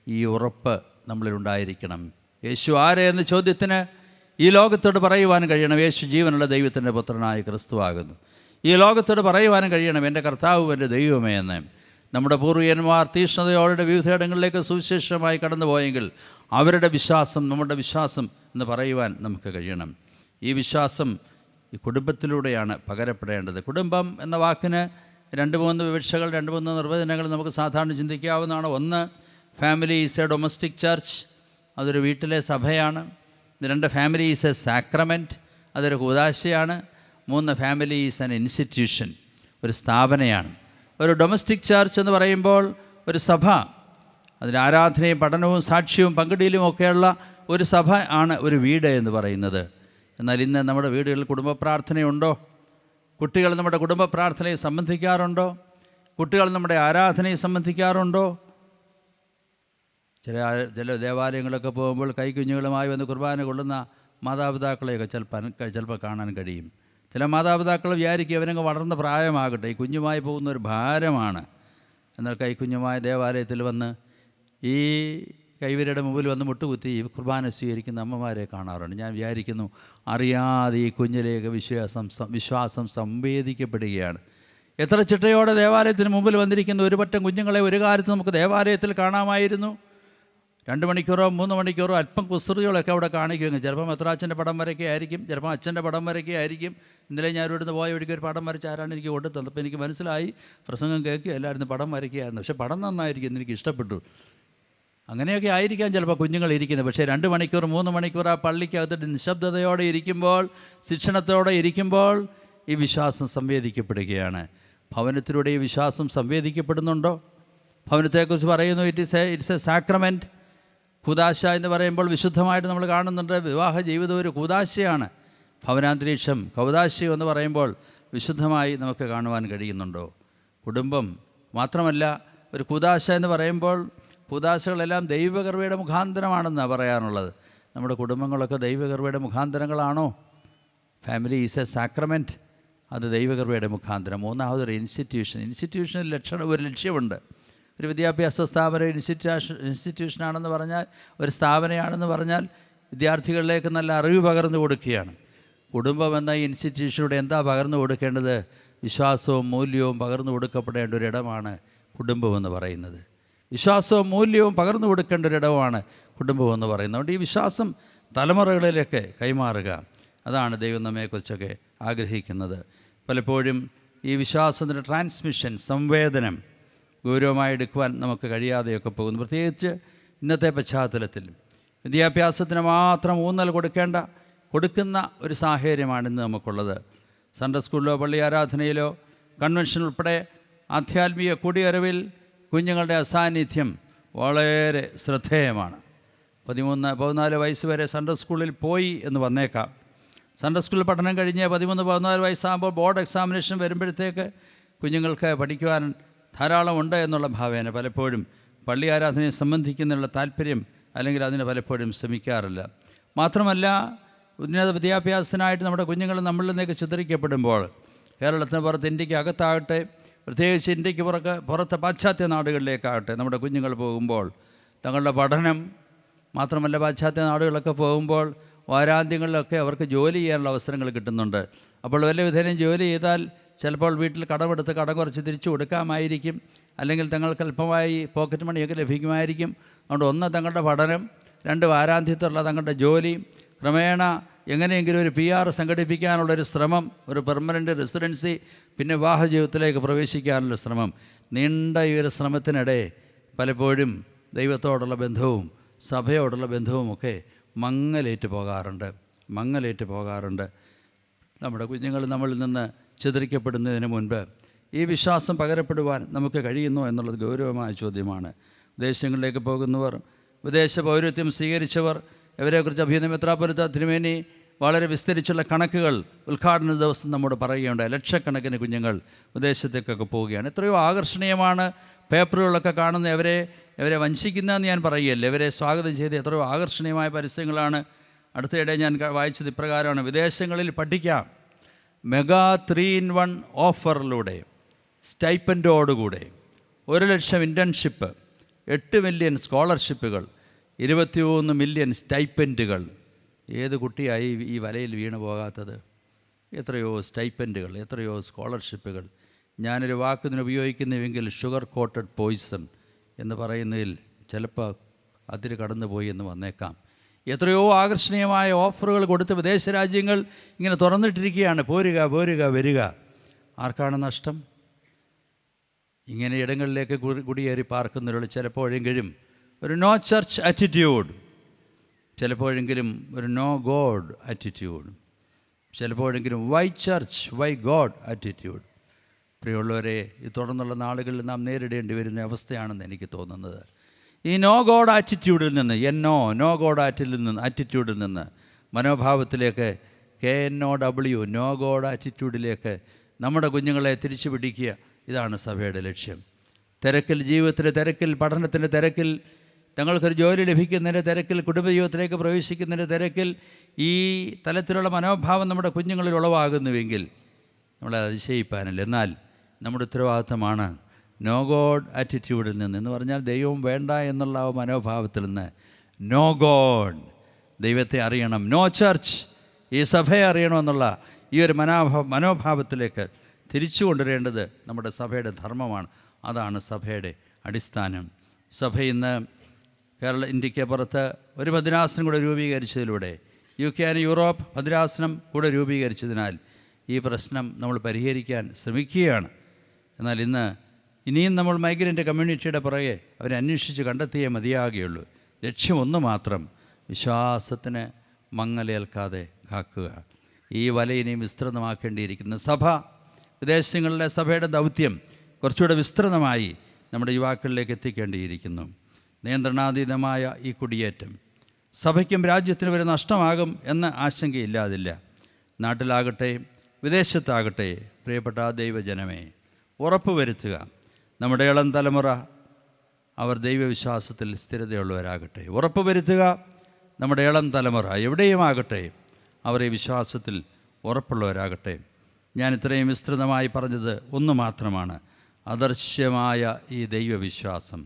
ഈ ഉറപ്പ് നമ്മളിലുണ്ടായിരിക്കണം. യേശു ആരെ എന്ന ചോദ്യത്തിന് ഈ ലോകത്തോട് പറയുവാൻ കഴിയണം, യേശു ജീവനുള്ള ദൈവത്തിൻ്റെ പുത്രനായ ക്രിസ്തുവാകുന്നു. ഈ ലോകത്തോട് പറയുവാനും കഴിയണം, എൻ്റെ കർത്താവും എൻ്റെ ദൈവമേ എന്ന്. നമ്മുടെ പൂർവികന്മാർ തീഷ്ണതയോടെ വിവിധയിടങ്ങളിലേക്ക് സുവിശേഷമായി കടന്നുപോയെങ്കിൽ അവരുടെ വിശ്വാസം നമ്മുടെ വിശ്വാസം എന്ന് പറയുവാൻ നമുക്ക് കഴിയണം. ഈ വിശ്വാസം ഈ കുടുംബത്തിലൂടെയാണ് പകരപ്പെടേണ്ടത്. കുടുംബം എന്ന വാക്കിന് 2-3 വിവക്ഷകൾ, 2-3 നിർവചനങ്ങൾ നമുക്ക് സാധാരണ ചിന്തിക്കാവുന്നതാണ്. ഒന്ന്, family is A domestic church, അതൊരു വീട്ടിലെ സഭയാണ്. 2, ഫാമിലി ഈസ് എ സാക്രമെൻറ്റ്, അതൊരു കൂദാശയാണ്. 3, ഫാമിലി ഈസ് ആൻ ഇൻസ്റ്റിറ്റ്യൂഷൻ, ഒരു സ്ഥാപനയാണ്. ഒരു ഡൊമസ്റ്റിക് ചർച്ച് എന്ന് പറയുമ്പോൾ ഒരു സഭ, അതിന് ആരാധനയും പഠനവും സാക്ഷ്യവും പങ്കിടലും ഒക്കെയുള്ള ഒരു സഭ ആണ് ഒരു വീട് എന്ന് പറയുന്നത്. എന്നാൽ ഇന്ന് നമ്മുടെ വീടുകളിൽ കുടുംബ പ്രാർത്ഥനയുണ്ടോ? കുട്ടികൾ നമ്മുടെ കുടുംബ പ്രാർത്ഥനയെ സംബന്ധിക്കാറുണ്ടോ? കുട്ടികൾ നമ്മുടെ ആരാധനയെ സംബന്ധിക്കാറുണ്ടോ? ചില ദേവാലയങ്ങളൊക്കെ പോകുമ്പോൾ കൈക്കുഞ്ഞുങ്ങളുമായി വന്ന് കുർബാന കൊള്ളുന്ന മാതാപിതാക്കളെയൊക്കെ ചിലപ്പോൾ കാണാൻ കഴിയും. ചില മാതാപിതാക്കൾ വിചാരിക്കും അവനങ്ങ് വളർന്ന പ്രായമാകട്ടെ, ഈ കുഞ്ഞുമായി പോകുന്ന ഒരു ഭാരമാണ്. എന്നാൽ കൈക്കുഞ്ഞുമായ ദേവാലയത്തിൽ വന്ന് ഈ കൈവരുടെ മുമ്പിൽ വന്ന് മുട്ടുകുത്തി കുർബാന സ്വീകരിക്കുന്ന അമ്മമാരെ കാണാറുണ്ട്. ഞാൻ വിചാരിക്കുന്നു, അറിയാതെ ഈ കുഞ്ഞിലേക്ക് വിശ്വാസം സംവേദിക്കപ്പെടുകയാണ്. എത്ര ചിട്ടയോടെ ദേവാലയത്തിന് മുമ്പിൽ വന്നിരിക്കുന്ന ഒരു പറ്റം കുഞ്ഞുങ്ങളെ ഒരു കാലത്ത് നമുക്ക് ദേവാലയത്തിൽ കാണാമായിരുന്നു. 2 മണിക്കൂറോ 3 മണിക്കൂറോ അല്പം കുസൃതികളൊക്കെ അവിടെ കാണിക്കുമെങ്കിൽ ചിലപ്പോൾ മെത്രാച്ചൻ്റെ പടം വരയ്ക്കുകയായിരിക്കും, ചിലപ്പോൾ അച്ഛൻ്റെ പടം വരയ്ക്കുകയായിരിക്കും. ഇന്നലെ ഞാൻ ഇവിടുന്ന് പോയ വഴിക്ക് ഒരു പടം വരച്ച് ആരാണ് എനിക്ക് കൊണ്ടുതന്നത്. അപ്പോൾ എനിക്ക് മനസ്സിലായി പ്രസംഗം കേൾക്കുക എല്ലാവരും പടം വരയ്ക്കുകയായിരുന്നു. പക്ഷേ പടം നന്നായിരിക്കും, എനിക്ക് ഇഷ്ടപ്പെട്ടു. അങ്ങനെയൊക്കെ ആയിരിക്കാം ചിലപ്പോൾ കുഞ്ഞുങ്ങൾ ഇരിക്കുന്നത്. പക്ഷേ 2 മണിക്കൂർ 3 മണിക്കൂർ ആ പള്ളിക്കകത്തിട്ട് നിശബ്ദതയോടെ ഇരിക്കുമ്പോൾ, ശിക്ഷണത്തോടെ ഇരിക്കുമ്പോൾ ഈ വിശ്വാസം സംവേദിക്കപ്പെടുകയാണ്. ഭവനത്തിലൂടെ ഈ വിശ്വാസം സംവേദിക്കപ്പെടുന്നുണ്ടോ? ഭവനത്തെക്കുറിച്ച് പറയുന്നു, ഇറ്റ്സ് എ സാക്രമെൻറ്റ്. കൂദാശ എന്ന് പറയുമ്പോൾ വിശുദ്ധമായിട്ട് നമ്മൾ കാണുന്നുണ്ട്. വിവാഹ ജീവിതം ഒരു കൂദാശയാണ്. ഭവനാന്തരീക്ഷം കൗദാശയം എന്ന് പറയുമ്പോൾ വിശുദ്ധമായി നമുക്ക് കാണുവാൻ കഴിയുന്നുണ്ടോ? കുടുംബം മാത്രമല്ല, ഒരു കൂദാശ എന്ന് പറയുമ്പോൾ കൂദാശകളെല്ലാം ദൈവകൃപയുടെ മുഖാന്തരമാണെന്നാണ് പറയാനുള്ളത്. നമ്മുടെ കുടുംബങ്ങളൊക്കെ ദൈവകൃപയുടെ മുഖാന്തരങ്ങളാണോ? ഫാമിലി ഈസ് എ സാക്രമെൻറ്റ്, അത് ദൈവകൃപയുടെ മുഖാന്തരം. മൂന്നാമതൊരു ഇൻസ്റ്റിറ്റ്യൂഷനിൽ ഒരു ലക്ഷ്യമുണ്ട്. ഒരു വിദ്യാഭ്യാസ സ്ഥാപനം ഇൻസ്റ്റിറ്റ്യൂഷനാണെന്ന് പറഞ്ഞാൽ, ഒരു സ്ഥാപനമാണെന്ന് പറഞ്ഞാൽ വിദ്യാർത്ഥികളിലേക്ക് നല്ല അറിവ് പകർന്നു കൊടുക്കുകയാണ്. കുടുംബം എന്ന ഈ ഇൻസ്റ്റിറ്റ്യൂഷനിലൂടെ എന്താ പകർന്നു കൊടുക്കേണ്ടത്? വിശ്വാസവും മൂല്യവും പകർന്നു കൊടുക്കപ്പെടേണ്ട ഒരിടമാണ് കുടുംബമെന്ന് പറയുന്നത്. വിശ്വാസവും മൂല്യവും പകർന്നു കൊടുക്കേണ്ട ഒരിടമാണ് കുടുംബമെന്ന് പറയുന്നത്. അതുകൊണ്ട് ഈ വിശ്വാസം തലമുറകളിലേക്ക് കൈമാറുക, അതാണ് ദൈവം നമ്മെക്കുറിച്ചൊക്കെ ആഗ്രഹിക്കുന്നത്. പലപ്പോഴും ഈ വിശ്വാസത്തിൻ്റെ ട്രാൻസ്മിഷൻ, സംവേദനം ഗൗരവമായി എടുക്കുവാൻ നമുക്ക് കഴിയാതെയൊക്കെ പോകുന്നു. പ്രത്യേകിച്ച് ഇന്നത്തെ പശ്ചാത്തലത്തിൽ വിദ്യാഭ്യാസത്തിന് മാത്രം ഊന്നൽ കൊടുക്കുന്ന ഒരു സാഹചര്യമാണ് ഇന്ന് നമുക്കുള്ളത്. സൺഡേ സ്കൂളിലോ പള്ളി ആരാധനയിലോ കൺവെൻഷൻ ഉൾപ്പെടെ ആധ്യാത്മിക കൂടിയറിവിൽ കുഞ്ഞുങ്ങളുടെ അസാന്നിധ്യം വളരെ ശ്രദ്ധേയമാണ്. 13-14 വയസ്സ് വരെ സൺഡേ സ്കൂളിൽ പോയി എന്ന് വന്നേക്കാം. സൺഡേ സ്കൂളിൽ പഠനം കഴിഞ്ഞ് 13-14 വയസ്സാകുമ്പോൾ ബോർഡ് എക്സാമിനേഷൻ വരുമ്പോഴത്തേക്ക് കുഞ്ഞുങ്ങൾക്ക് പഠിക്കുവാൻ ധാരാളമുണ്ട് എന്നുള്ള ഭാവേന പലപ്പോഴും പള്ളി ആരാധനയെ സംബന്ധിക്കുന്നതിനുള്ള താല്പര്യം അല്ലെങ്കിൽ അതിന് പലപ്പോഴും ശ്രമിക്കാറില്ല. മാത്രമല്ല, ഉന്നത വിദ്യാഭ്യാസത്തിനായിട്ട് നമ്മുടെ കുഞ്ഞുങ്ങൾ നമ്മളിൽ നിന്നേക്ക് ചിത്രിക്കപ്പെടുമ്പോൾ കേരളത്തിന് പുറത്ത്, ഇന്ത്യക്ക് അകത്താകട്ടെ, പ്രത്യേകിച്ച് ഇന്ത്യക്ക് പുറത്ത് പാശ്ചാത്യ നാടുകളിലേക്കാകട്ടെ നമ്മുടെ കുഞ്ഞുങ്ങൾ പോകുമ്പോൾ തങ്ങളുടെ പഠനം മാത്രമല്ല, പാശ്ചാത്യ നാടുകളൊക്കെ പോകുമ്പോൾ വാരാന്ത്യങ്ങളിലൊക്കെ അവർക്ക് ജോലി ചെയ്യാനുള്ള അവസരങ്ങൾ കിട്ടുന്നുണ്ട്. അപ്പോൾ വല്ല വിധേനയും ജോലി ചെയ്താൽ ചിലപ്പോൾ വീട്ടിൽ കടമെടുത്ത് കടം കുറച്ച് തിരിച്ചു കൊടുക്കാമായിരിക്കും, അല്ലെങ്കിൽ തങ്ങൾക്ക് അല്പമായി പോക്കറ്റ് മണിയൊക്കെ ലഭിക്കുമായിരിക്കും. അതുകൊണ്ട് ഒന്ന് തങ്ങളുടെ പഠനം, 2 വാരാന്ത്യത്തുള്ള തങ്ങളുടെ ജോലി, ക്രമേണ എങ്ങനെയെങ്കിലും ഒരു PR സംഘടിപ്പിക്കാനുള്ളൊരു ശ്രമം, ഒരു പെർമനൻ്റ് റെസിഡൻസി, പിന്നെ വിവാഹ ജീവിതത്തിലേക്ക് പ്രവേശിക്കാനുള്ള ശ്രമം. നീണ്ട ഈ ഒരു ശ്രമത്തിനിടെ പലപ്പോഴും ദൈവത്തോടുള്ള ബന്ധവും സഭയോടുള്ള ബന്ധവുമൊക്കെ മങ്ങലേറ്റ് പോകാറുണ്ട്. നമ്മുടെ കുഞ്ഞുങ്ങൾ നമ്മളിൽ നിന്ന് ചിതറിക്കപ്പെടുന്നതിന് മുൻപ് ഈ വിശ്വാസം പകരപ്പെടുവാൻ നമുക്ക് കഴിയുന്നു എന്നുള്ളത് ഗൗരവമായ ചോദ്യമാണ്. വിദേശങ്ങളിലേക്ക് പോകുന്നവർ, വിദേശ പൗരത്വം സ്വീകരിച്ചവർ, ഇവരെക്കുറിച്ച് അഭിനന്ദ മെത്രാപ്പൊലീത്ത തിരുമേനി വളരെ വിസ്തരിച്ചുള്ള കണക്കുകൾ ഉദ്ഘാടന ദിവസം നമ്മോട് പറയുകയുണ്ടായി. ലക്ഷക്കണക്കിന് കുഞ്ഞുങ്ങൾ വിദേശത്തേക്കൊക്കെ പോവുകയാണ്. എത്രയോ ആകർഷണീയമാണ് പേപ്പറുകളൊക്കെ കാണുന്ന. ഇവരെ വഞ്ചിക്കുന്നതെന്ന് ഞാൻ പറയുകയല്ല, ഇവരെ സ്വാഗതം ചെയ്ത് എത്രയോ ആകർഷണീയമായ പരസ്യങ്ങളാണ്. അടുത്തയിടെ ഞാൻ വായിച്ചത് ഇപ്രകാരമാണ്: വിദേശങ്ങളിൽ പഠിക്കാം, മെഗാ 3-in-1 ഓഫറിലൂടെ, സ്റ്റൈപ്പൻഡോടുകൂടെ 1 ലക്ഷം ഇൻറ്റേൺഷിപ്പ്, 8 മില്യൺ സ്കോളർഷിപ്പുകൾ, 23 മില്യൺ സ്റ്റൈപ്പൻഡുകൾ. ഏത് കുട്ടിയായി ഈ വലയിൽ വീണു പോകാത്തത്? എത്രയോ സ്റ്റൈപ്പൻഡുകൾ, എത്രയോ സ്കോളർഷിപ്പുകൾ. ഞാനൊരു വാക്കിന് ഉപയോഗിക്കുന്നുവെങ്കിൽ ഷുഗർ കോട്ടഡ് പോയിസൺ എന്ന് പറയുന്നതിൽ ചിലപ്പോൾ അതിര് കടന്നുപോയി എന്ന് വന്നേക്കാം. എത്രയോ ആകർഷണീയമായ ഓഫറുകൾ കൊടുത്ത് വിദേശ രാജ്യങ്ങൾ ഇങ്ങനെ തുറന്നിട്ടിരിക്കുകയാണ്. പോരുക വരിക. ആർക്കാണ് നഷ്ടം? ഇങ്ങനെ ഇടങ്ങളിലേക്ക് കുടിയേറി പാർക്കുന്നവരുള്ള ചിലപ്പോഴെങ്കിലും ഒരു നോ ചർച്ച് ആറ്റിറ്റ്യൂഡ്, ചിലപ്പോഴെങ്കിലും ഒരു നോ ഗോഡ് ആറ്റിറ്റ്യൂഡ്, ചിലപ്പോഴെങ്കിലും why church why God attitude. പ്രിയമുള്ളവരെ, ഈ തുടർന്നുള്ള നാളുകളിൽ നാം നേരിടേണ്ടി വരുന്ന അവസ്ഥയാണെന്ന് എനിക്ക് തോന്നുന്നത്. ഈ നോ ഗോഡ് ആറ്റിറ്റ്യൂഡിൽ നിന്ന്, നോ ഗോഡ് ആറ്റിറ്റ്യൂഡിൽ നിന്ന് മനോഭാവത്തിലേക്ക്, KNOW, നോ ഗോഡ് ആറ്റിറ്റ്യൂഡിലേക്ക് നമ്മുടെ കുഞ്ഞുങ്ങളെ തിരിച്ചു പിടിക്കുക. ഇതാണ് സഭയുടെ ലക്ഷ്യം. ജീവിതത്തിൻ്റെ തിരക്കിൽ, പഠനത്തിൻ്റെ തിരക്കിൽ, തങ്ങൾക്കൊരു ജോലി ലഭിക്കുന്നതിൻ്റെ തിരക്കിൽ, കുടുംബജീവിതത്തിലേക്ക് പ്രവേശിക്കുന്നതിൻ്റെ തിരക്കിൽ ഈ തലത്തിലുള്ള മനോഭാവം നമ്മുടെ കുഞ്ഞുങ്ങളിൽ ഉളവാകുന്നുവെങ്കിൽ നമ്മളെ അതിശയിപ്പാനില്ല. എന്നാൽ നമ്മുടെ ഉത്തരവാദിത്തമാണ് നോ ഗോഡ് ആറ്റിറ്റ്യൂഡിൽ നിന്ന്, എന്ന് പറഞ്ഞാൽ ദൈവം വേണ്ട എന്നുള്ള ആ മനോഭാവത്തിൽ നിന്ന് നോ ഗോഡ്, ദൈവത്തെ അറിയണം, നോ ചർച്ച്, ഈ സഭയെ അറിയണമെന്നുള്ള ഈ ഒരു മനോഭാവത്തിലേക്ക് തിരിച്ചു കൊണ്ടുവരേണ്ടത് നമ്മുടെ സഭയുടെ ധർമ്മമാണ്. അതാണ് സഭയുടെ അടിസ്ഥാനം. സഭ ഇന്ന് ഇന്ത്യക്ക് പുറത്ത് ഒരു ഭദ്രാസനം കൂടെ രൂപീകരിച്ചതിലൂടെ, UK and യൂറോപ്പ് ഭദ്രാസനം കൂടെ രൂപീകരിച്ചതിനാൽ ഈ പ്രശ്നം നമ്മൾ പരിഹരിക്കാൻ ശ്രമിക്കുകയാണ്. എന്നാൽ ഇനിയും നമ്മൾ മൈഗ്രൻ്റ് കമ്മ്യൂണിറ്റിയുടെ പുറകെ അവരെ അന്വേഷിച്ച് കണ്ടെത്തിയേ മതിയാകുകയുള്ളൂ. ലക്ഷ്യം ഒന്ന് മാത്രം: വിശ്വാസത്തിന് മങ്ങലേൽക്കാതെ കാക്കുക. ഈ വല ഇനിയും വിസ്തൃതമാക്കേണ്ടിയിരിക്കുന്നു. വിദേശങ്ങളിലെ സഭയുടെ ദൗത്യം കുറച്ചുകൂടെ വിസ്തൃതമായി നമ്മുടെ യുവാക്കളിലേക്ക് എത്തിക്കേണ്ടിയിരിക്കുന്നു. നിയന്ത്രണാതീതമായ ഈ കുടിയേറ്റം സഭയ്ക്കും രാജ്യത്തിനും വരെ നഷ്ടമാകും എന്ന ആശങ്കയില്ലാതില്ല. നാട്ടിലാകട്ടെ വിദേശത്താകട്ടെ, പ്രിയപ്പെട്ട ദൈവജനമേ, ഉറപ്പ് വരുത്തുക. നമ്മുടെ ഇളം തലമുറ അവർ ദൈവവിശ്വാസത്തിൽ സ്ഥിരതയുള്ളവരാകട്ടെ. ഉറപ്പ് വരുത്തുക, നമ്മുടെ ഇളം തലമുറ എവിടെയുമാകട്ടെ അവർ ഈ വിശ്വാസത്തിൽ ഉറപ്പുള്ളവരാകട്ടെ. ഞാൻ ഇത്രയും വിസ്തൃതമായി പറഞ്ഞത് ഒന്ന് മാത്രമാണ്. അദർശ്യമായ ഈ ദൈവവിശ്വാസം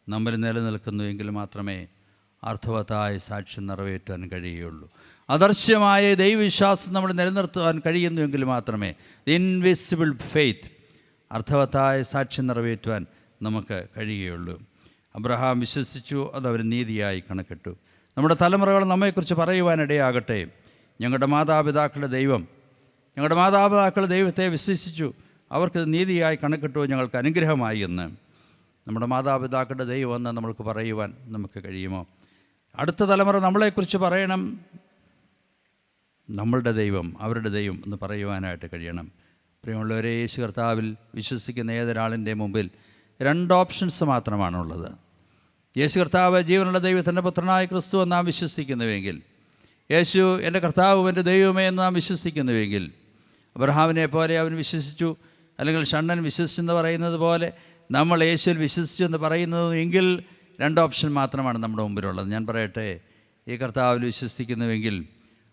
നമ്മിൽ നിലനിൽക്കുന്നുവെങ്കിൽ മാത്രമേ അർത്ഥവത്തായ സാക്ഷ്യം നിറവേറ്റാൻ കഴിയുകയുള്ളൂ. അദർശ്യമായ ദൈവവിശ്വാസം നമ്മൾ നിലനിർത്തുവാൻ കഴിയുന്നുവെങ്കിൽ മാത്രമേ ഇൻവിസിബിൾ ഫെയ്ത്ത്, അർത്ഥവത്തായ സാക്ഷ്യം നിറവേറ്റുവാൻ നമുക്ക് കഴിയുകയുള്ളൂ. അബ്രഹാം വിശ്വസിച്ചു, അതവർ നീതിയായി കണക്കിട്ടു. നമ്മുടെ തലമുറകൾ നമ്മെക്കുറിച്ച് പറയുവാനിടയാകട്ടെ, ഞങ്ങളുടെ മാതാപിതാക്കളുടെ ദൈവത്തെ വിശ്വസിച്ചു, അവർക്ക് നീതിയായി കണക്കിട്ടു, ഞങ്ങൾക്ക് അനുഗ്രഹമായി എന്ന്. നമ്മുടെ മാതാപിതാക്കളുടെ ദൈവം എന്ന് നമ്മൾക്ക് പറയുവാൻ നമുക്ക് കഴിയുമോ? അടുത്ത തലമുറ നമ്മളെക്കുറിച്ച് പറയണം, നമ്മളുടെ ദൈവം അവരുടെ ദൈവം എന്ന് പറയുവാനായിട്ട് കഴിയണം. പ്രിയമുള്ളവരെ, യേശു കർത്താവിൽ വിശ്വസിക്കുന്ന ഏതൊരാളിൻ്റെ മുമ്പിൽ 2 ഓപ്ഷൻസ് മാത്രമാണുള്ളത്. യേശു കർത്താവ് ജീവനുള്ള ദൈവത്തിൻ്റെ പുത്രനായ ക്രിസ്തു എന്ന് നാം വിശ്വസിക്കുന്നുവെങ്കിൽ, യേശു എൻ്റെ കർത്താവ് എൻ്റെ ദൈവമേ എന്ന് നാം വിശ്വസിക്കുന്നുവെങ്കിൽ, അബ്രഹാമിനെ പോലെ അവൻ വിശ്വസിച്ചു, അല്ലെങ്കിൽ ഷണ്ണൻ വിശ്വസിച്ചെന്ന് പറയുന്നത് പോലെ നമ്മൾ യേശുവിൽ വിശ്വസിച്ചു എന്ന് പറയുന്നത് എങ്കിൽ 2 ഓപ്ഷൻ മാത്രമാണ് നമ്മുടെ മുമ്പിലുള്ളത്. ഞാൻ പറയട്ടെ, ഈ കർത്താവിൽ വിശ്വസിക്കുന്നുവെങ്കിൽ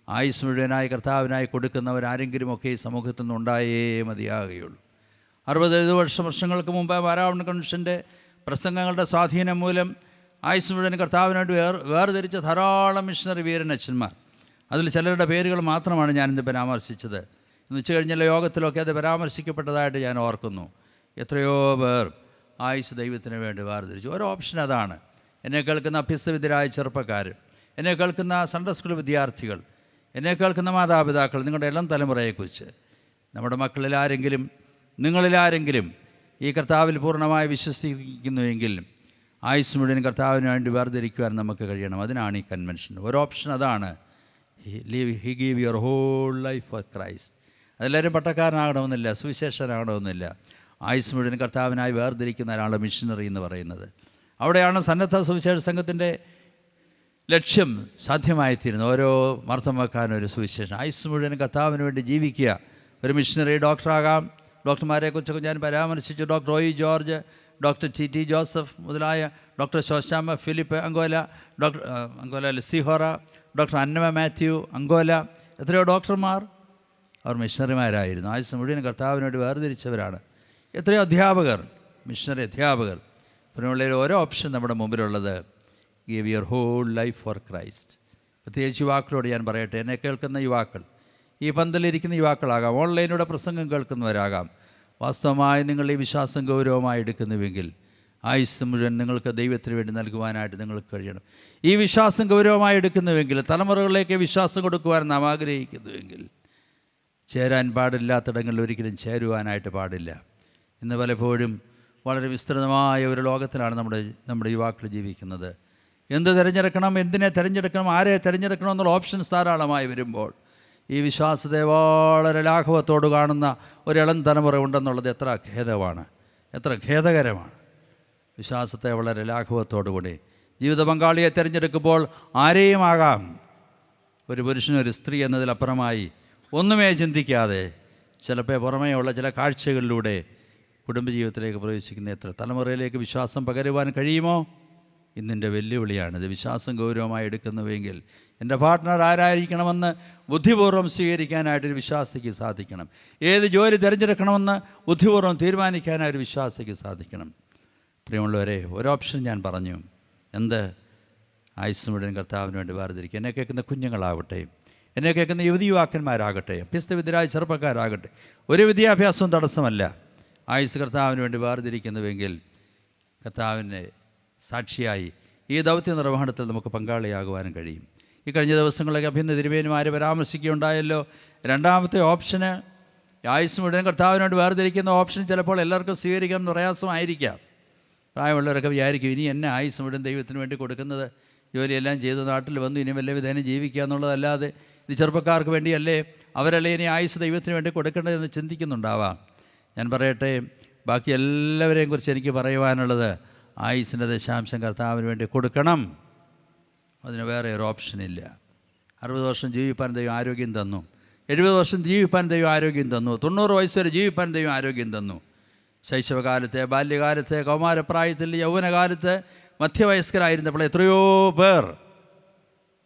ആയുസ് മുഴുവനായി കർത്താവിനായി കൊടുക്കുന്നവരാരെങ്കിലുമൊക്കെ ഈ സമൂഹത്തിൽ നിന്നുണ്ടായേ മതിയാകുകയുള്ളൂ. 60 വർഷങ്ങൾക്ക് മുമ്പ് വാരാവണ കൺവെൻഷൻ്റെ പ്രസംഗങ്ങളുടെ സ്വാധീനം മൂലം ആയുസ് മുഴുവൻ കർത്താവിനായിട്ട് വേർതിരിച്ച ധാരാളം മിഷണറി വീരനച്ഛന്മാർ, അതിൽ ചിലരുടെ പേരുകൾ മാത്രമാണ് ഞാനിന്ന് പരാമർശിച്ചത്. എന്ന് വെച്ച് കഴിഞ്ഞാൽ യോഗത്തിലൊക്കെ അത് പരാമർശിക്കപ്പെട്ടതായിട്ട് ഞാൻ ഓർക്കുന്നു. എത്രയോ പേർ ആയുസ് ദൈവത്തിന് വേണ്ടി വേർതിരിച്ചു. ഓരോ ഓപ്ഷൻ അതാണ്. എന്നെ കേൾക്കുന്ന അഭ്യസ്തവിദ്യരായ ചെറുപ്പക്കാർ, എന്നെ കേൾക്കുന്ന സൺഡേ സ്കൂൾ വിദ്യാർത്ഥികൾ, എന്നെ കേൾക്കുന്ന മാതാപിതാക്കൾ, നിങ്ങളുടെ എല്ലാം തലമുറയെക്കുറിച്ച്, നമ്മുടെ മക്കളിലാരെങ്കിലും നിങ്ങളിലാരെങ്കിലും ഈ കർത്താവിൽ പൂർണ്ണമായി വിശ്വസിക്കുന്നുവെങ്കിൽ ആയുസ് മുഴുവൻ കർത്താവിന് വേണ്ടി വേർതിരിക്കുവാൻ നമുക്ക് കഴിയണം. അതിനാണ് ഈ കൺവെൻഷൻ. ഒരു ഓപ്ഷൻ അതാണ്, he give your whole life for Christ. അതെല്ലാവരും പട്ടക്കാരനാകണമെന്നില്ല, സുവിശേഷനാകണമെന്നില്ല. ആയുസ് മുഴുവൻ കർത്താവിനായി വേർതിരിക്കുന്ന ഒരാളുടെ മിഷനറി എന്ന് പറയുന്നത്. അവിടെയാണ് സന്നദ്ധ സുവിശേഷ സംഘത്തിൻ്റെ ലക്ഷ്യം സാധ്യമായിത്തീരുന്നത്. ഓരോ മാർത്തമ്മക്കാരനൊരു സുവിശേഷം, ആയുസ് മുഴുവൻ കർത്താവിന് വേണ്ടി ജീവിക്കുക. ഒരു മിഷനറി ഡോക്ടറാകാം. ഡോക്ടർമാരെക്കുറിച്ചൊക്കെ ഞാൻ പരാമർശിച്ചു. Doctor O E George, doctor T Joseph മുതലായ, doctor Sosamma Philip Ankola, Ankola Sihora, doctor Annamma Mathew Ankola, എത്രയോ ഡോക്ടർമാർ അവർ മിഷണറിമാരായിരുന്നു. ആയുസ് മുഴുവൻ കർത്താവിനോട് വേർതിരിച്ചവരാണ്. എത്രയോ അധ്യാപകർ, മിഷണറി അധ്യാപകർ. പിന്നെയുള്ളൊരു ഓരോ ഓപ്ഷൻ നമ്മുടെ മുമ്പിലുള്ളത്, give your whole life for Christ. പ്രത്യേകിച്ച് യുവാക്കളോട് ഞാൻ പറയട്ടെ, എന്നെ കേൾക്കുന്ന യുവാക്കൾ, ഈ പന്തലിരിക്കുന്ന യുവാക്കളാകാം, ഓൺലൈനിലൂടെ പ്രസംഗം കേൾക്കുന്നവരാകാം. വാസ്തവമായി നിങ്ങൾ ഈ വിശ്വാസം ഗൗരവമായി എടുക്കുന്നുവെങ്കിൽ ആയുസ് മുഴുവൻ നിങ്ങൾക്ക് ദൈവത്തിന് വേണ്ടി നൽകുവാനായിട്ട് നിങ്ങൾക്ക് കഴിയണം. ഈ വിശ്വാസം ഗൗരവമായി എടുക്കുന്നുവെങ്കിൽ, തലമുറകളിലേക്ക് വിശ്വാസം കൊടുക്കുവാൻ നാം ആഗ്രഹിക്കുന്നുവെങ്കിൽ, ചേരാൻ പാടില്ലാത്തിടങ്ങളിൽ ഒരിക്കലും ചേരുവാനായിട്ട് പാടില്ല. ഇന്ന് പലപ്പോഴും വളരെ വിസ്തൃതമായ ഒരു ലോകത്തിലാണ് നമ്മുടെ യുവാക്കൾ ജീവിക്കുന്നത്. എന്ത് തിരഞ്ഞെടുക്കണം, എന്തിനെ തിരഞ്ഞെടുക്കണം, ആരെ തിരഞ്ഞെടുക്കണം എന്നുള്ള ഓപ്ഷൻസ് ധാരാളമായി വരുമ്പോൾ ഈ വിശ്വാസത്തെ വളരെ ലാഘവത്തോട് കാണുന്ന ഒരിളം തലമുറ ഉണ്ടെന്നുള്ളത് എത്ര ഖേദമാണ്, എത്ര ഖേദകരമാണ്. വിശ്വാസത്തെ വളരെ ലാഘവത്തോടുകൂടി ജീവിത പങ്കാളിയെ തിരഞ്ഞെടുക്കുമ്പോൾ ആരെയും ആകാം, ഒരു പുരുഷനും ഒരു സ്ത്രീ എന്നതിലപ്പുറമായി ഒന്നുമേ ചിന്തിക്കാതെ ചിലപ്പോൾ പുറമേയുള്ള ചില കാഴ്ചകളിലൂടെ കുടുംബജീവിതത്തിലേക്ക് പ്രവേശിക്കുന്ന എത്ര തലമുറയിലേക്ക് വിശ്വാസം പകരുവാൻ കഴിയുമോ? ഇന്നിൻ്റെ വെല്ലുവിളിയാണിത്. വിശ്വാസം ഗൗരവമായി എടുക്കുന്നുവെങ്കിൽ എൻ്റെ പാർട്ട്ണർ ആരായിരിക്കണമെന്ന് ബുദ്ധിപൂർവ്വം സ്വീകരിക്കാനായിട്ടൊരു വിശ്വാസിക്ക് സാധിക്കണം. ഏത് ജോലി തിരഞ്ഞെടുക്കണമെന്ന് ബുദ്ധിപൂർവ്വം തീരുമാനിക്കാനായൊരു വിശ്വാസിക്ക് സാധിക്കണം. പ്രിയമുള്ളവരെ, ഒരു ഓപ്ഷൻ ഞാൻ പറഞ്ഞു, എന്ത്? ആയുസ് മുഴുവൻ കർത്താവിന് വേണ്ടി വേർതിരിക്കുക. എന്നെ കേൾക്കുന്ന കുഞ്ഞുങ്ങളാവട്ടെ, എന്നെ കേൾക്കുന്ന യുവാക്കന്മാരാകട്ടെ, അഭ്യസ്തവിദ്യരായ ചെറുപ്പക്കാരാകട്ടെ, ഒരു വിദ്യാഭ്യാസവും തടസ്സമല്ല. ആയുസ് കർത്താവിന് വേണ്ടി വേർതിരിക്കുന്നുവെങ്കിൽ കർത്താവിൻ്റെ സാക്ഷിയായി ഈ ദൗത്യ നിർവഹണത്തിൽ നമുക്ക് പങ്കാളിയാകുവാനും കഴിയും. ഈ കഴിഞ്ഞ ദിവസങ്ങളിലൊക്കെ അഭിനന്ദ തിരുമേനിമാരെ പരാമർശിക്കുകയുണ്ടായല്ലോ. രണ്ടാമത്തെ ഓപ്ഷന്, ആയുസ് മുഴുവൻ കർത്താവിനോട് വേർതിരിക്കുന്ന ഓപ്ഷൻ ചിലപ്പോൾ എല്ലാവർക്കും സ്വീകരിക്കാൻ പ്രയാസമായിരിക്കാം. പ്രായമുള്ളവരൊക്കെ വിചാരിക്കും, ഇനി എന്നെ ആയുസ് മുഴുവൻ ദൈവത്തിന് വേണ്ടി കൊടുക്കുന്നത്, ജോലിയെല്ലാം ചെയ്ത് നാട്ടിൽ വന്നു ഇനി വല്ല വിധേന ജീവിക്കുക എന്നുള്ളതല്ലാതെ ഇത് ചെറുപ്പക്കാർക്ക് വേണ്ടിയല്ലേ, അവരല്ലേ ഇനി ആയുസ് ദൈവത്തിന് വേണ്ടി കൊടുക്കേണ്ടതെന്ന് ചിന്തിക്കുന്നുണ്ടാവാം. ഞാൻ പറയട്ടെ, ബാക്കി എല്ലാവരെയും കുറിച്ച് എനിക്ക് പറയുവാനുള്ളത്, ആയുസിൻ്റെ ദശാംശം കർത്താവിന് വേണ്ടി കൊടുക്കണം. അതിന് വേറെ ഒരു ഓപ്ഷനില്ല. 60 വർഷം ജീവിപ്പാൻ ദൈവം ആരോഗ്യം തന്നു, 70 വർഷം ജീവിപ്പാൻ ദൈവം ആരോഗ്യം തന്നു, 90 വയസ്സ് വരെ ജീവിപ്പാൻ ദൈവം ആരോഗ്യം തന്നു. ശൈശവകാലത്തെ, ബാല്യകാലത്തെ, കൗമാരപ്രായത്തിൽ, യൗവനകാലത്ത്, മധ്യവയസ്കരായിരുന്നപ്പോൾ എത്രയോ പേർ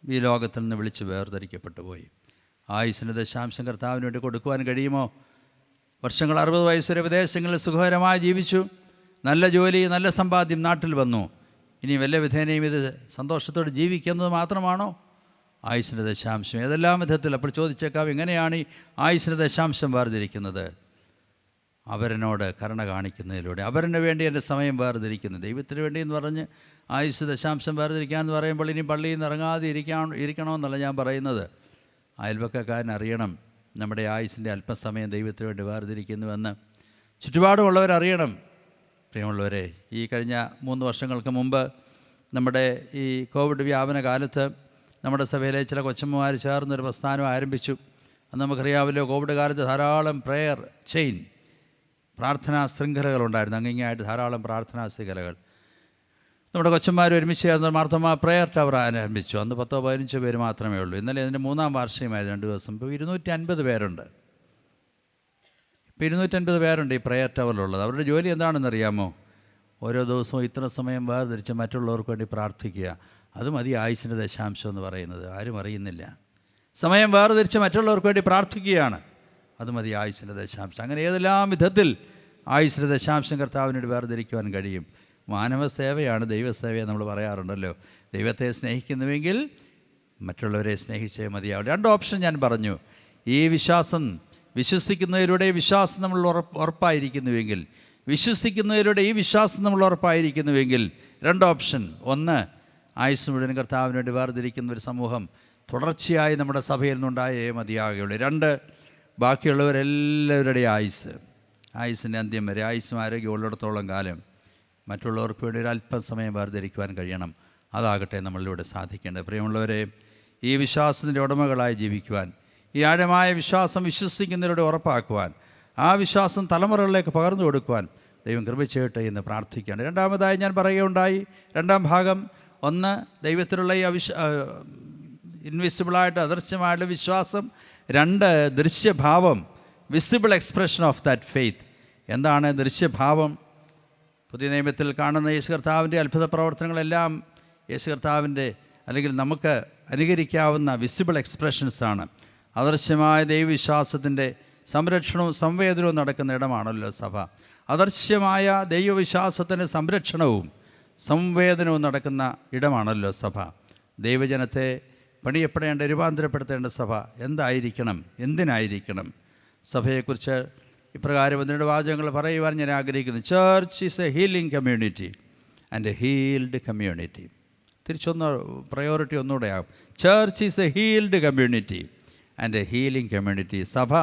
ഈ ലോകത്തിൽ നിന്ന് വിളിച്ച് വേർതിരിക്കപ്പെട്ടു പോയി. ആയുസ്സിന് ദശാംശം കർത്താവിന് വേണ്ടി കൊടുക്കുവാൻ കഴിയുമോ? വർഷങ്ങൾ 60 വയസ്സുവരെ വിദേശങ്ങളിൽ സുഖകരമായി ജീവിച്ചു, നല്ല ജോലി, നല്ല സമ്പാദ്യം, നാട്ടിൽ വന്നു. ഇനി വല്ല വിധേനയും ഇത് സന്തോഷത്തോടെ ജീവിക്കുന്നത് മാത്രമാണോ ആയുസ്സിൻ്റെ ദശാംശം? ഏതെല്ലാം വിധത്തിൽ അപ്പോൾ ചോദിച്ചേക്കാം, എങ്ങനെയാണ് ഈ ആയുസ്സിൻ്റെ ദശാംശം വേർതിരിക്കുന്നത്? അവരനോട് കരുണ കാണിക്കുന്നതിലൂടെ. അവരന് വേണ്ടി എൻ്റെ സമയം വേർതിരിക്കുന്നു. ദൈവത്തിന് വേണ്ടി എന്ന് പറഞ്ഞ് ആയുസ് ദശാംശം വേർതിരിക്കാമെന്ന് പറയുമ്പോൾ ഇനി പള്ളിയിൽ നിന്ന് ഇറങ്ങാതെ ഇരിക്കണമെന്നല്ല ഞാൻ പറയുന്നത്. അയൽവക്കക്കാരനറിയണം നമ്മുടെ ആയുസിൻ്റെ അല്പസമയം ദൈവത്തിന് വേണ്ടി വേർതിരിക്കുന്നുവെന്ന്. ചുറ്റുപാടുമുള്ളവരറിയണം. പ്രിയമുള്ളവരെ, ഈ കഴിഞ്ഞ 3 വർഷങ്ങൾക്ക് മുമ്പ് നമ്മുടെ ഈ കോവിഡ് വ്യാപന കാലത്ത് നമ്മുടെ സഭയിലെ ചില കൊച്ചമ്മമാർ ചേർന്നൊരു പ്രസ്ഥാനം ആരംഭിച്ചു. അന്ന് നമുക്കറിയാമല്ലോ, കോവിഡ് കാലത്ത് ധാരാളം പ്രെയർ ചെയിൻ, പ്രാർത്ഥനാ ശൃംഖലകളുണ്ടായിരുന്നു. അങ്ങിങ്ങായിട്ട് ധാരാളം പ്രാർത്ഥനാ ശൃംഖലകൾ. നമ്മുടെ കൊച്ചന്മാർ ഒരുമിച്ച് ചേർന്ന് മാർത്തോമ പ്രെയർ ടവർ ആരംഭിച്ചു. അന്ന് 10-15 പേര് മാത്രമേ ഉള്ളൂ. ഇന്നലെ അതിൻ്റെ 3-ാം വാർഷികമായിരുന്നു 2 ദിവസം. ഇപ്പോൾ 250 പേരുണ്ട്. ഇപ്പോൾ 250 പേരുണ്ട് ഈ പ്രെയർ ടവറിലുള്ളത്. അവരുടെ ജോലി എന്താണെന്നറിയാമോ? ഓരോ ദിവസവും ഇത്ര സമയം വേർതിരിച്ച് മറ്റുള്ളവർക്ക് വേണ്ടി പ്രാർത്ഥിക്കുക. അത് മതി ആയുസ്സിൻ്റെ ദശാംശം എന്ന് പറയുന്നത്. ആരും അറിയുന്നില്ല. സമയം വേർതിരിച്ച് മറ്റുള്ളവർക്ക് വേണ്ടി പ്രാർത്ഥിക്കുകയാണ്. അത് മതി ആയുസ്സിൻ്റെ ദശാംശം. അങ്ങനെ ഏതെല്ലാം വിധത്തിൽ ആയുസ്സിൻ്റെ ദശാംശം കർത്താവിനോട് വേർതിരിക്കുവാൻ കഴിയും. മാനവ സേവയാണ് ദൈവസേവയെ നമ്മൾ പറയാറുണ്ടല്ലോ. ദൈവത്തെ സ്നേഹിക്കുന്നുവെങ്കിൽ മറ്റുള്ളവരെ സ്നേഹിച്ചേ മതിയാവും. 2 ഓപ്ഷൻ ഞാൻ പറഞ്ഞു. ഈ വിശ്വസിക്കുന്നതിലൂടെ വിശ്വാസം നമ്മൾ ഉറപ്പായിരിക്കുന്നുവെങ്കിൽ, വിശ്വസിക്കുന്നതിലൂടെ ഈ വിശ്വാസം നമ്മൾ ഉറപ്പായിരിക്കുന്നുവെങ്കിൽ 2 ഓപ്ഷൻ. 1, ആയുസ് മുഴുവൻ കർത്താവിന് വേണ്ടി വേർതിരിക്കുന്ന ഒരു സമൂഹം തുടർച്ചയായി നമ്മുടെ സഭയിൽ നിന്നുണ്ടായേ മതിയാകുകയുള്ളൂ. 2, ബാക്കിയുള്ളവരെല്ലാവരുടെ ആയുസ്സിൻ്റെ അന്ത്യം വരെ, ആയുസ്സും ആരോഗ്യം ഉള്ളിടത്തോളം കാലം മറ്റുള്ളവർക്ക് വേണ്ടി ഒരു അല്പം സമയം വേർതിരിക്കുവാൻ കഴിയണം. അതാകട്ടെ നമ്മളിലൂടെ സാധിക്കേണ്ടത്. പ്രിയമുള്ളവരെ, ഈ വിശ്വാസത്തിൻ്റെ ഉടമകളായി ജീവിക്കുവാൻ, ഈ ആഴമായ വിശ്വാസം വിശ്വസിക്കുന്നതിലൂടെ ഉറപ്പാക്കുവാൻ, ആ വിശ്വാസം തലമുറകളിലേക്ക് പകർന്നു കൊടുക്കുവാൻ ദൈവം കൃപ ചെയ്യട്ടെ എന്ന് പ്രാർത്ഥിക്കുകയാണ്. 2ാമതായി ഞാൻ പറയുകയുണ്ടായി, 2ാം ഭാഗം. 1, ദൈവത്തിലുള്ള ഈ ഇൻവിസിബിളായിട്ട് അദൃശ്യമായിട്ടുള്ള വിശ്വാസം. 2, ദൃശ്യഭാവം, visible expression of that faith. എന്താണ് ദൃശ്യഭാവം? പുതിയ നിയമത്തിൽ കാണുന്ന യേശു കർത്താവിൻ്റെ അത്ഭുത പ്രവർത്തനങ്ങളെല്ലാം യേശു കർത്താവിൻ്റെ അല്ലെങ്കിൽ നമുക്ക് അനുകരിക്കാവുന്ന വിസിബിൾ എക്സ്പ്രഷൻസാണ്. അദൃശ്യമായ ദൈവവിശ്വാസത്തിൻ്റെ സംരക്ഷണവും സംവേദനവും നടക്കുന്ന ഇടമാണല്ലോ സഭ. അദൃശ്യമായ ദൈവവിശ്വാസത്തിൻ്റെ സംരക്ഷണവും സംവേദനവും നടക്കുന്ന ഇടമാണല്ലോ സഭ. ദൈവജനത്തെ പണിയപ്പെടേണ്ട, രൂപാന്തരപ്പെടുത്തേണ്ട സഭ എന്തായിരിക്കണം, എന്തിനായിരിക്കണം? സഭയെക്കുറിച്ച് ഇപ്രകാരം 1-2 വാചകങ്ങൾ പറയുവാൻ ഞാൻ ആഗ്രഹിക്കുന്നു. Church is a healing community and a healed community. തിരിച്ചൊന്ന് പ്രയോറിറ്റി ഒന്നുകൂടെ ആകും. Church is a healed community and a healing community. സഭ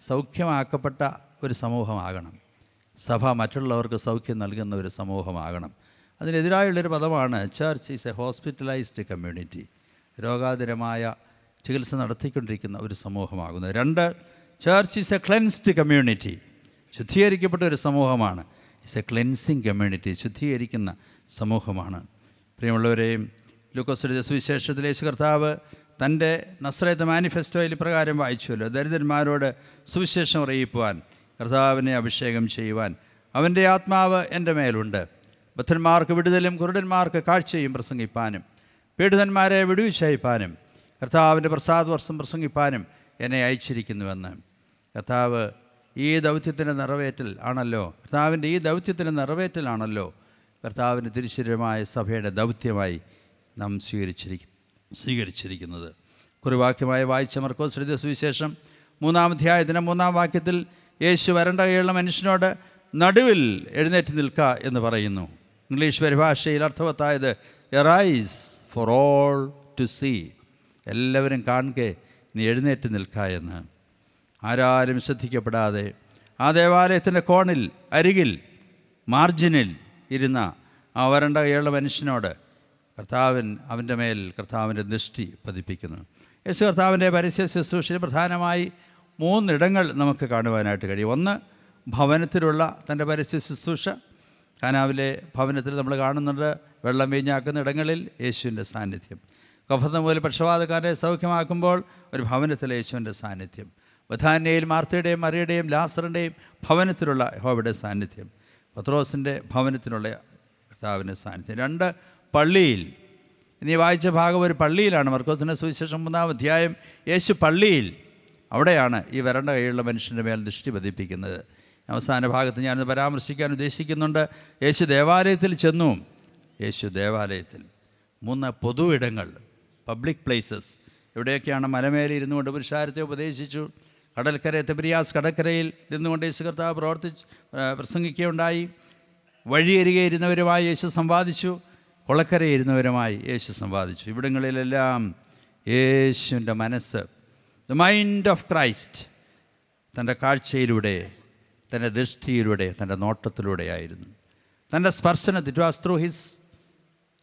സൗഖ്യമാക്കപ്പെട്ട ഒരു സമൂഹമാകണം. സഭ മറ്റുള്ളവർക്ക് സൗഖ്യം നൽകുന്ന ഒരു സമൂഹമാകണം. അതിനെതിരായുള്ളൊരു പദമാണ് church is a hospitalised community. രോഗാതുരമായ ചികിത്സ നടത്തിക്കൊണ്ടിരിക്കുന്ന ഒരു സമൂഹമാകുന്നു. 2, church is a cleansed community. ശുദ്ധീകരിക്കപ്പെട്ട ഒരു സമൂഹമാണ്. It's a cleansing community. ശുദ്ധീകരിക്കുന്ന സമൂഹമാണ്. പ്രിയമുള്ളവരെയും, ലൂക്കോസ് എഴുതിയ സുവിശേഷത്തിൽ യേശു കർത്താവ് തൻ്റെ നസ്രേത്ത് മാനിഫെസ്റ്റോയിൽ പ്രകാരം വായിച്ചുവല്ലോ, ദരിദ്രന്മാരോട് സുവിശേഷം അറിയിക്കുവാൻ, കർത്താവിനെ അഭിഷേകം ചെയ്യുവാൻ അവൻ്റെ ആത്മാവ് എൻ്റെ മേലുണ്ട്. ബദ്ധന്മാർക്ക് വിടുതലും കുരുടന്മാർക്ക് കാഴ്ചയും പ്രസംഗിപ്പാനും പീഡിതന്മാരെ വിടുവിച്ചയപ്പാനും കർത്താവിൻ്റെ പ്രസാദവർഷം പ്രസംഗിപ്പാനും എന്നെ അയച്ചിരിക്കുന്നുവെന്ന്. കർത്താവ് ഈ ദൗത്യത്തിൻ്റെ നിറവേറ്റലാണല്ലോ കർത്താവിൻ്റെ തിരുശരീരമായ സഭയുടെ ദൗത്യമായി നാം സ്വീകരിച്ചിരിക്കുന്നത്. കുറിവാക്യമായി വായിച്ച മർക്കോസ് എഴുതിയ സുവിശേഷം 3-ാം അധ്യായത്തിൻ്റെ 3-ാം വാക്യത്തിൽ യേശു വരണ്ട കൈയുള്ള മനുഷ്യനോട് നടുവിൽ എഴുന്നേറ്റ് നിൽക്കുക എന്ന് പറയുന്നു. ഇംഗ്ലീഷ് പരിഭാഷയിൽ അർത്ഥവത്തായത് arise for all to see. എല്ലാവരും കാണുക, നീ എഴുന്നേറ്റ് നിൽക്കുക എന്ന്. ആരാരും ശ്രദ്ധിക്കപ്പെടാതെ ആ ദേവാലയത്തിൻ്റെ കോണിൽ, അരികിൽ, മാർജിനിൽ ഇരുന്ന ആ വരണ്ട കൈയുള്ള മനുഷ്യനോട് അവൻ്റെ മേൽ കർത്താവിൻ്റെ ദൃഷ്ടി പതിപ്പിക്കുന്നു. യേശു കർത്താവിൻ്റെ പരസ്യ ശുശ്രൂഷയിൽ പ്രധാനമായി 3 ഇടങ്ങൾ നമുക്ക് കാണുവാനായിട്ട് കഴിയും. 1, ഭവനത്തിലുള്ള തൻ്റെ പരസ്യ ശുശ്രൂഷ. കാനാവിലെ ഭവനത്തിൽ നമ്മൾ കാണുന്നുണ്ട് വെള്ളം വീഞ്ഞാക്കുന്ന ഇടങ്ങളിൽ യേശുവിൻ്റെ സാന്നിധ്യം. കഫർന്നഹൂമിൽ പക്ഷവാതക്കാരെ സൗഖ്യമാക്കുമ്പോൾ ഒരു ഭവനത്തിൽ യേശുവിൻ്റെ സാന്നിധ്യം. ബഥാന്യയിൽ മാർത്തയുടെയും മറിയുടെയും ലാസറിൻ്റെയും ഭവനത്തിലുള്ള യഹോവയുടെ സാന്നിധ്യം, പത്രോസിൻ്റെ ഭവനത്തിലുള്ള കർത്താവിൻ്റെ സാന്നിധ്യം. 2 പള്ളിയിൽ. ഇനി വായിച്ച ഭാഗം ഒരു പള്ളിയിലാണ്. മർക്കോസിൻ്റെ സുവിശേഷം 3-ാം അധ്യായം. യേശു പള്ളിയിൽ, അവിടെയാണ് ഈ വരണ്ട കൈയുള്ള മനുഷ്യൻ്റെ മേൽ ദൃഷ്ടി പതിപ്പിക്കുന്നത്. അവസാന ഭാഗത്ത് ഞാനത് പരാമർശിക്കാൻ ഉദ്ദേശിക്കുന്നുണ്ട്. യേശു ദേവാലയത്തിൽ ചെന്നു. യേശു ദേവാലയത്തിൽ 3 പൊതു ഇടങ്ങൾ, പബ്ലിക് പ്ലേസസ്, എവിടെയൊക്കെയാണ് മലമേലെ ഇരുന്നു കൊണ്ട് പുരുഷാരത്തെ ഉപദേശിച്ചു. കടൽക്കര തിബിരിയാസ് കടൽക്കരയിൽ നിന്നുകൊണ്ട് യേശു കർത്താവ് പ്രസംഗിക്കുകയുണ്ടായി. വഴിയരികെ ഇരുന്നവരുമായി യേശു സംവാദിച്ചു. കൊളക്കരയിൽ ഇരുന്നവരുമായി യേശു സംവാദിച്ചു. ഇവിടങ്ങളിലെല്ലാം യേശുവിൻ്റെ മനസ്സ്, ദ മൈൻഡ് ഓഫ് ക്രൈസ്റ്റ്, തൻ്റെ കാഴ്ചയിലൂടെ, തൻ്റെ ദൃഷ്ടിയിലൂടെ, തൻ്റെ നോട്ടത്തിലൂടെയായിരുന്നു. തൻ്റെ സ്പർശനത്തിൽ, it was through his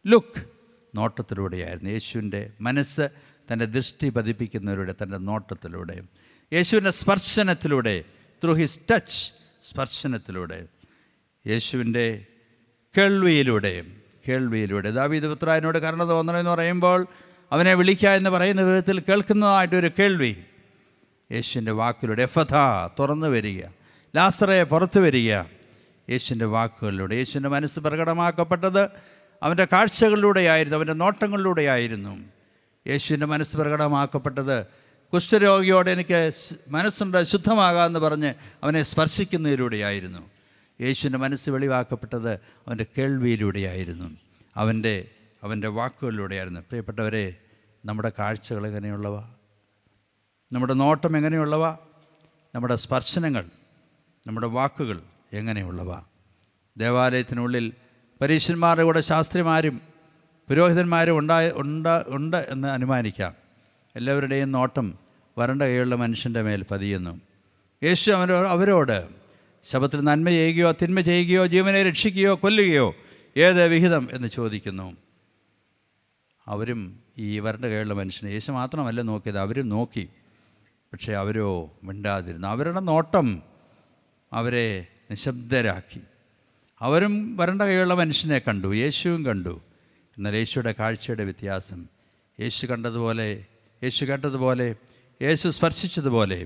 look, നോട്ടത്തിലൂടെയായിരുന്നു. യേശുവിൻ്റെ മനസ്സ് തൻ്റെ ദൃഷ്ടി പതിപ്പിക്കുന്നവരുടെ, തൻ്റെ നോട്ടത്തിലൂടെ, യേശുവിൻ്റെ സ്പർശനത്തിലൂടെ, ത്രൂ ഹിസ് ടച്ച്, സ്പർശനത്തിലൂടെ, യേശുവിൻ്റെ കേൾവിയിലൂടെ. ദാവീദ് പുത്രായനോട് കരുണ തോന്നണമെന്ന് പറയുമ്പോൾ അവനെ വിളിക്കുക എന്ന് പറയുന്ന വിധത്തിൽ കേൾക്കുന്നതായിട്ടൊരു കേൾവി. യേശുവിൻ്റെ വാക്കിലൂടെ, എഫഥ, തുറന്നു വരിക, ലാസറേ പുറത്തു വരിക. യേശുവിൻ്റെ വാക്കുകളിലൂടെ യേശുവിൻ്റെ മനസ്സ് പ്രകടമാക്കപ്പെട്ടത് അവൻ്റെ കാഴ്ചകളിലൂടെയായിരുന്നു, അവൻ്റെ നോട്ടങ്ങളിലൂടെയായിരുന്നു. യേശുവിൻ്റെ മനസ്സ് പ്രകടമാക്കപ്പെട്ടത് കുഷ്ഠരോഗിയോട് എനിക്ക് മനസ്സുണ്ട്, ശുദ്ധമാകാമെന്ന് പറഞ്ഞ് അവനെ സ്പർശിക്കുന്നതിലൂടെയായിരുന്നു. യേശുവിൻ്റെ മനസ്സ് വെളിവാക്കപ്പെട്ടത് അവൻ്റെ കേൾവിയിലൂടെയായിരുന്നു, അവൻ്റെ വാക്കുകളിലൂടെയായിരുന്നു. പ്രിയപ്പെട്ടവരെ, നമ്മുടെ കാഴ്ചകൾ എങ്ങനെയുള്ളവ? നമ്മുടെ നോട്ടം എങ്ങനെയുള്ളവ? നമ്മുടെ സ്പർശനങ്ങൾ, നമ്മുടെ വാക്കുകൾ എങ്ങനെയുള്ളവ? ദേവാലയത്തിനുള്ളിൽ പരീശന്മാരുടെ കൂടെ ശാസ്ത്രിമാരും പുരോഹിതന്മാരും ഉണ്ട് എന്ന് അനുമാനിക്കാം. എല്ലാവരുടെയും നോട്ടം വരണ്ട കൈയുള്ള മനുഷ്യൻ്റെ മേൽ പതിയുന്നു. യേശു അവരോട് ശബത്തിൽ നന്മ ചെയ്യുകയോ തിന്മ ചെയ്യുകയോ ജീവനെ രക്ഷിക്കുകയോ കൊല്ലുകയോ ഏത് വിഹിതം എന്ന് ചോദിക്കുന്നു. അവരും ഈ വരണ്ട കൈയുള്ള മനുഷ്യനെ, യേശു മാത്രമല്ല നോക്കിയത്, അവരും നോക്കി. പക്ഷേ അവരോ മിണ്ടാതിരുന്നു. അവരുടെ നോട്ടം അവരെ നിശബ്ദരാക്കി. അവരും വരണ്ട കൈയുള്ള മനുഷ്യനെ കണ്ടു, യേശുവും കണ്ടു. എന്നാൽ യേശുയുടെ കാഴ്ചയുടെ വ്യത്യാസം, യേശു കണ്ടതുപോലെ, യേശു കേട്ടതുപോലെ, യേശു സ്പർശിച്ചതുപോലെ,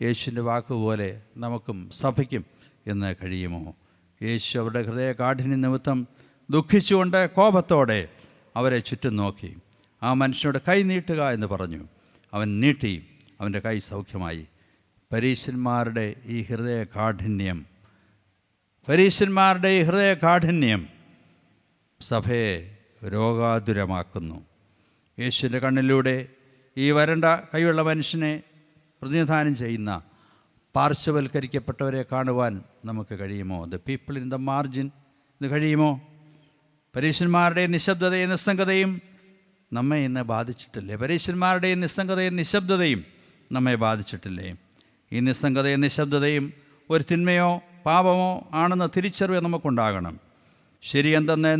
യേശുവിൻ്റെ വാക്കുപോലെ നമുക്കും സഭയ്ക്കും എന്ന് കഴിയുമോ? യേശു അവരുടെ ഹൃദയ കാഠിന്യ നിമിത്തം ദുഃഖിച്ചുകൊണ്ട് കോപത്തോടെ അവരെ ചുറ്റും നോക്കി. ആ മനുഷ്യനോട് കൈ നീട്ടുക എന്ന് പറഞ്ഞു. അവൻ നീട്ടി, അവൻ്റെ കൈ സൗഖ്യമായി. പരീശന്മാരുടെ ഈ ഹൃദയ കാഠിന്യം സഭയെ രോഗാതുരമാക്കുന്നു. യേശുവിൻ്റെ കണ്ണിലൂടെ ഈ വരണ്ട കൈയുള്ള മനുഷ്യനെ പ്രതിനിധാനം ചെയ്യുന്ന പാർശ്വവൽക്കരിക്കപ്പെട്ടവരെ കാണുവാൻ നമുക്ക് കഴിയുമോ? The people in the margin, ഇത് കഴിയുമോ? പരീശന്മാരുടെ നിശബ്ദതയും നിസ്സംഗതയും നമ്മെ ഇന്ന് ബാധിച്ചിട്ടില്ലേ? പരീശന്മാരുടെയും നിസ്സംഗതയും നിശബ്ദതയും നമ്മെ ബാധിച്ചിട്ടില്ലേ? ഈ നിസ്സംഗതയും നിശബ്ദതയും ഒരു തിന്മയോ പാപമോ ആണെന്ന തിരിച്ചറിവ് നമുക്കുണ്ടാകണം. ശരിയെന്തെന്ന്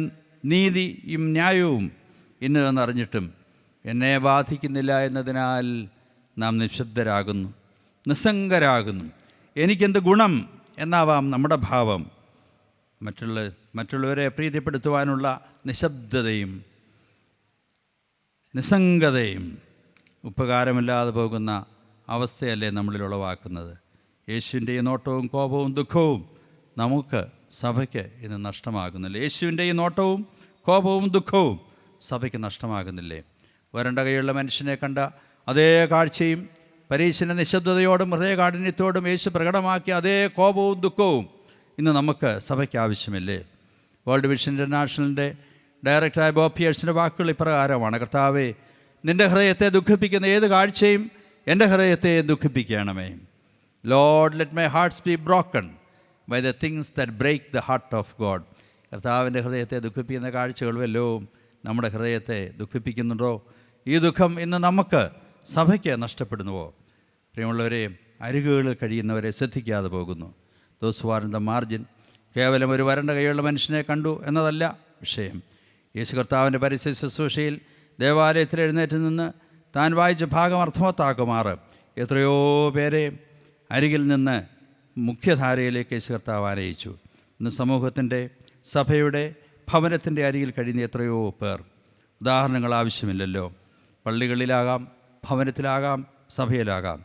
നീതിയും ന്യായവും ഇന്നതെന്നറിഞ്ഞിട്ടും എന്നെ ബാധിക്കുന്നില്ല എന്നതിനാൽ നാം നിശബ്ദരാകുന്നു, നിസ്സംഗരാകുന്നു. എനിക്കെന്ത് ഗുണം എന്നാവാം നമ്മുടെ ഭാവം. മറ്റുള്ളവരെ പ്രീതിപ്പെടുത്തുവാനുള്ള നിശബ്ദതയും നിസ്സംഗതയും ഉപകാരമില്ലാതെ പോകുന്ന അവസ്ഥയല്ലേ നമ്മളിൽ ഉളവാക്കുന്നത്? യേശുവിൻ്റെ ഈ നോട്ടവും കോപവും ദുഃഖവും നമുക്ക് സഭയ്ക്ക് ഇന്ന് നഷ്ടമാകുന്നില്ലേ? യേശുവിൻ്റെ ഈ നോട്ടവും കോപവും ദുഃഖവും സഭയ്ക്ക് നഷ്ടമാകുന്നില്ലേ? വരണ്ട കൈയുള്ള മനുഷ്യനെ കണ്ട അതേ കാഴ്ചയും പരീശൻ്റെ നിശബ്ദതയോടും ഹൃദയകാഠിന്യത്തോടും യേശു പ്രകടമാക്കിയ അതേ കോപവും ദുഃഖവും ഇന്ന് നമുക്ക് സഭയ്ക്ക് ആവശ്യമില്ലേ? വേൾഡ് വിഷൻ ഇൻ്റർനാഷണലിൻ്റെ ഡയറക്ടറായ ബോബ് പിയേഴ്സിൻ്റെ വാക്കുകൾ ഇപ്രകാരമാണ്: കർത്താവേ, നിൻ്റെ ഹൃദയത്തെ ദുഃഖിപ്പിക്കുന്ന ഏത് കാഴ്ചയും എൻ്റെ ഹൃദയത്തെ ദുഃഖിപ്പിക്കണമേ. Lord, let my hearts be broken by the things that break the heart of God. കർത്താവിൻ്റെ ഹൃദയത്തെ ദുഃഖിപ്പിക്കുന്ന കാഴ്ചകൾ വല്ലതും നമ്മുടെ ഹൃദയത്തെ ദുഃഖിപ്പിക്കുന്നുണ്ടോ? ഈ ദുഃഖം ഇന്ന് നമുക്ക് സഭയ്ക്ക് നഷ്ടപ്പെടുന്നുവോ? പ്രിയമുള്ളവരെ, അരികുകളിൽ കഴിയുന്നവരെ ശ്രദ്ധിക്കാതെ പോകുന്നു. Those who are in the margin. കേവലം ഒരു വരണ്ട കൈയുള്ള മനുഷ്യനെ കണ്ടു എന്നതല്ല വിഷയം. യേശു കർത്താവിൻ്റെ പരസ്യ ശുശ്രൂഷയിൽ ദേവാലയത്തിൽ എഴുന്നേറ്റ് നിന്ന് താൻ വായിച്ച ഭാഗം അർത്ഥവത്താക്കുമാറ് എത്രയോ പേരെ അരികിൽ നിന്ന് മുഖ്യധാരയിലേക്ക് യേശു കർത്താവ് ആനയിച്ചു. ഇന്ന് സമൂഹത്തിൻ്റെ, സഭയുടെ, ഭവനത്തിൻ്റെ അരികിൽ കഴിയുന്ന എത്രയോ പേർ. ഉദാഹരണങ്ങൾ ആവശ്യമില്ലല്ലോ. പള്ളികളിലാകാം, ഭവനത്തിലാകാം, സഭയിലാകാം.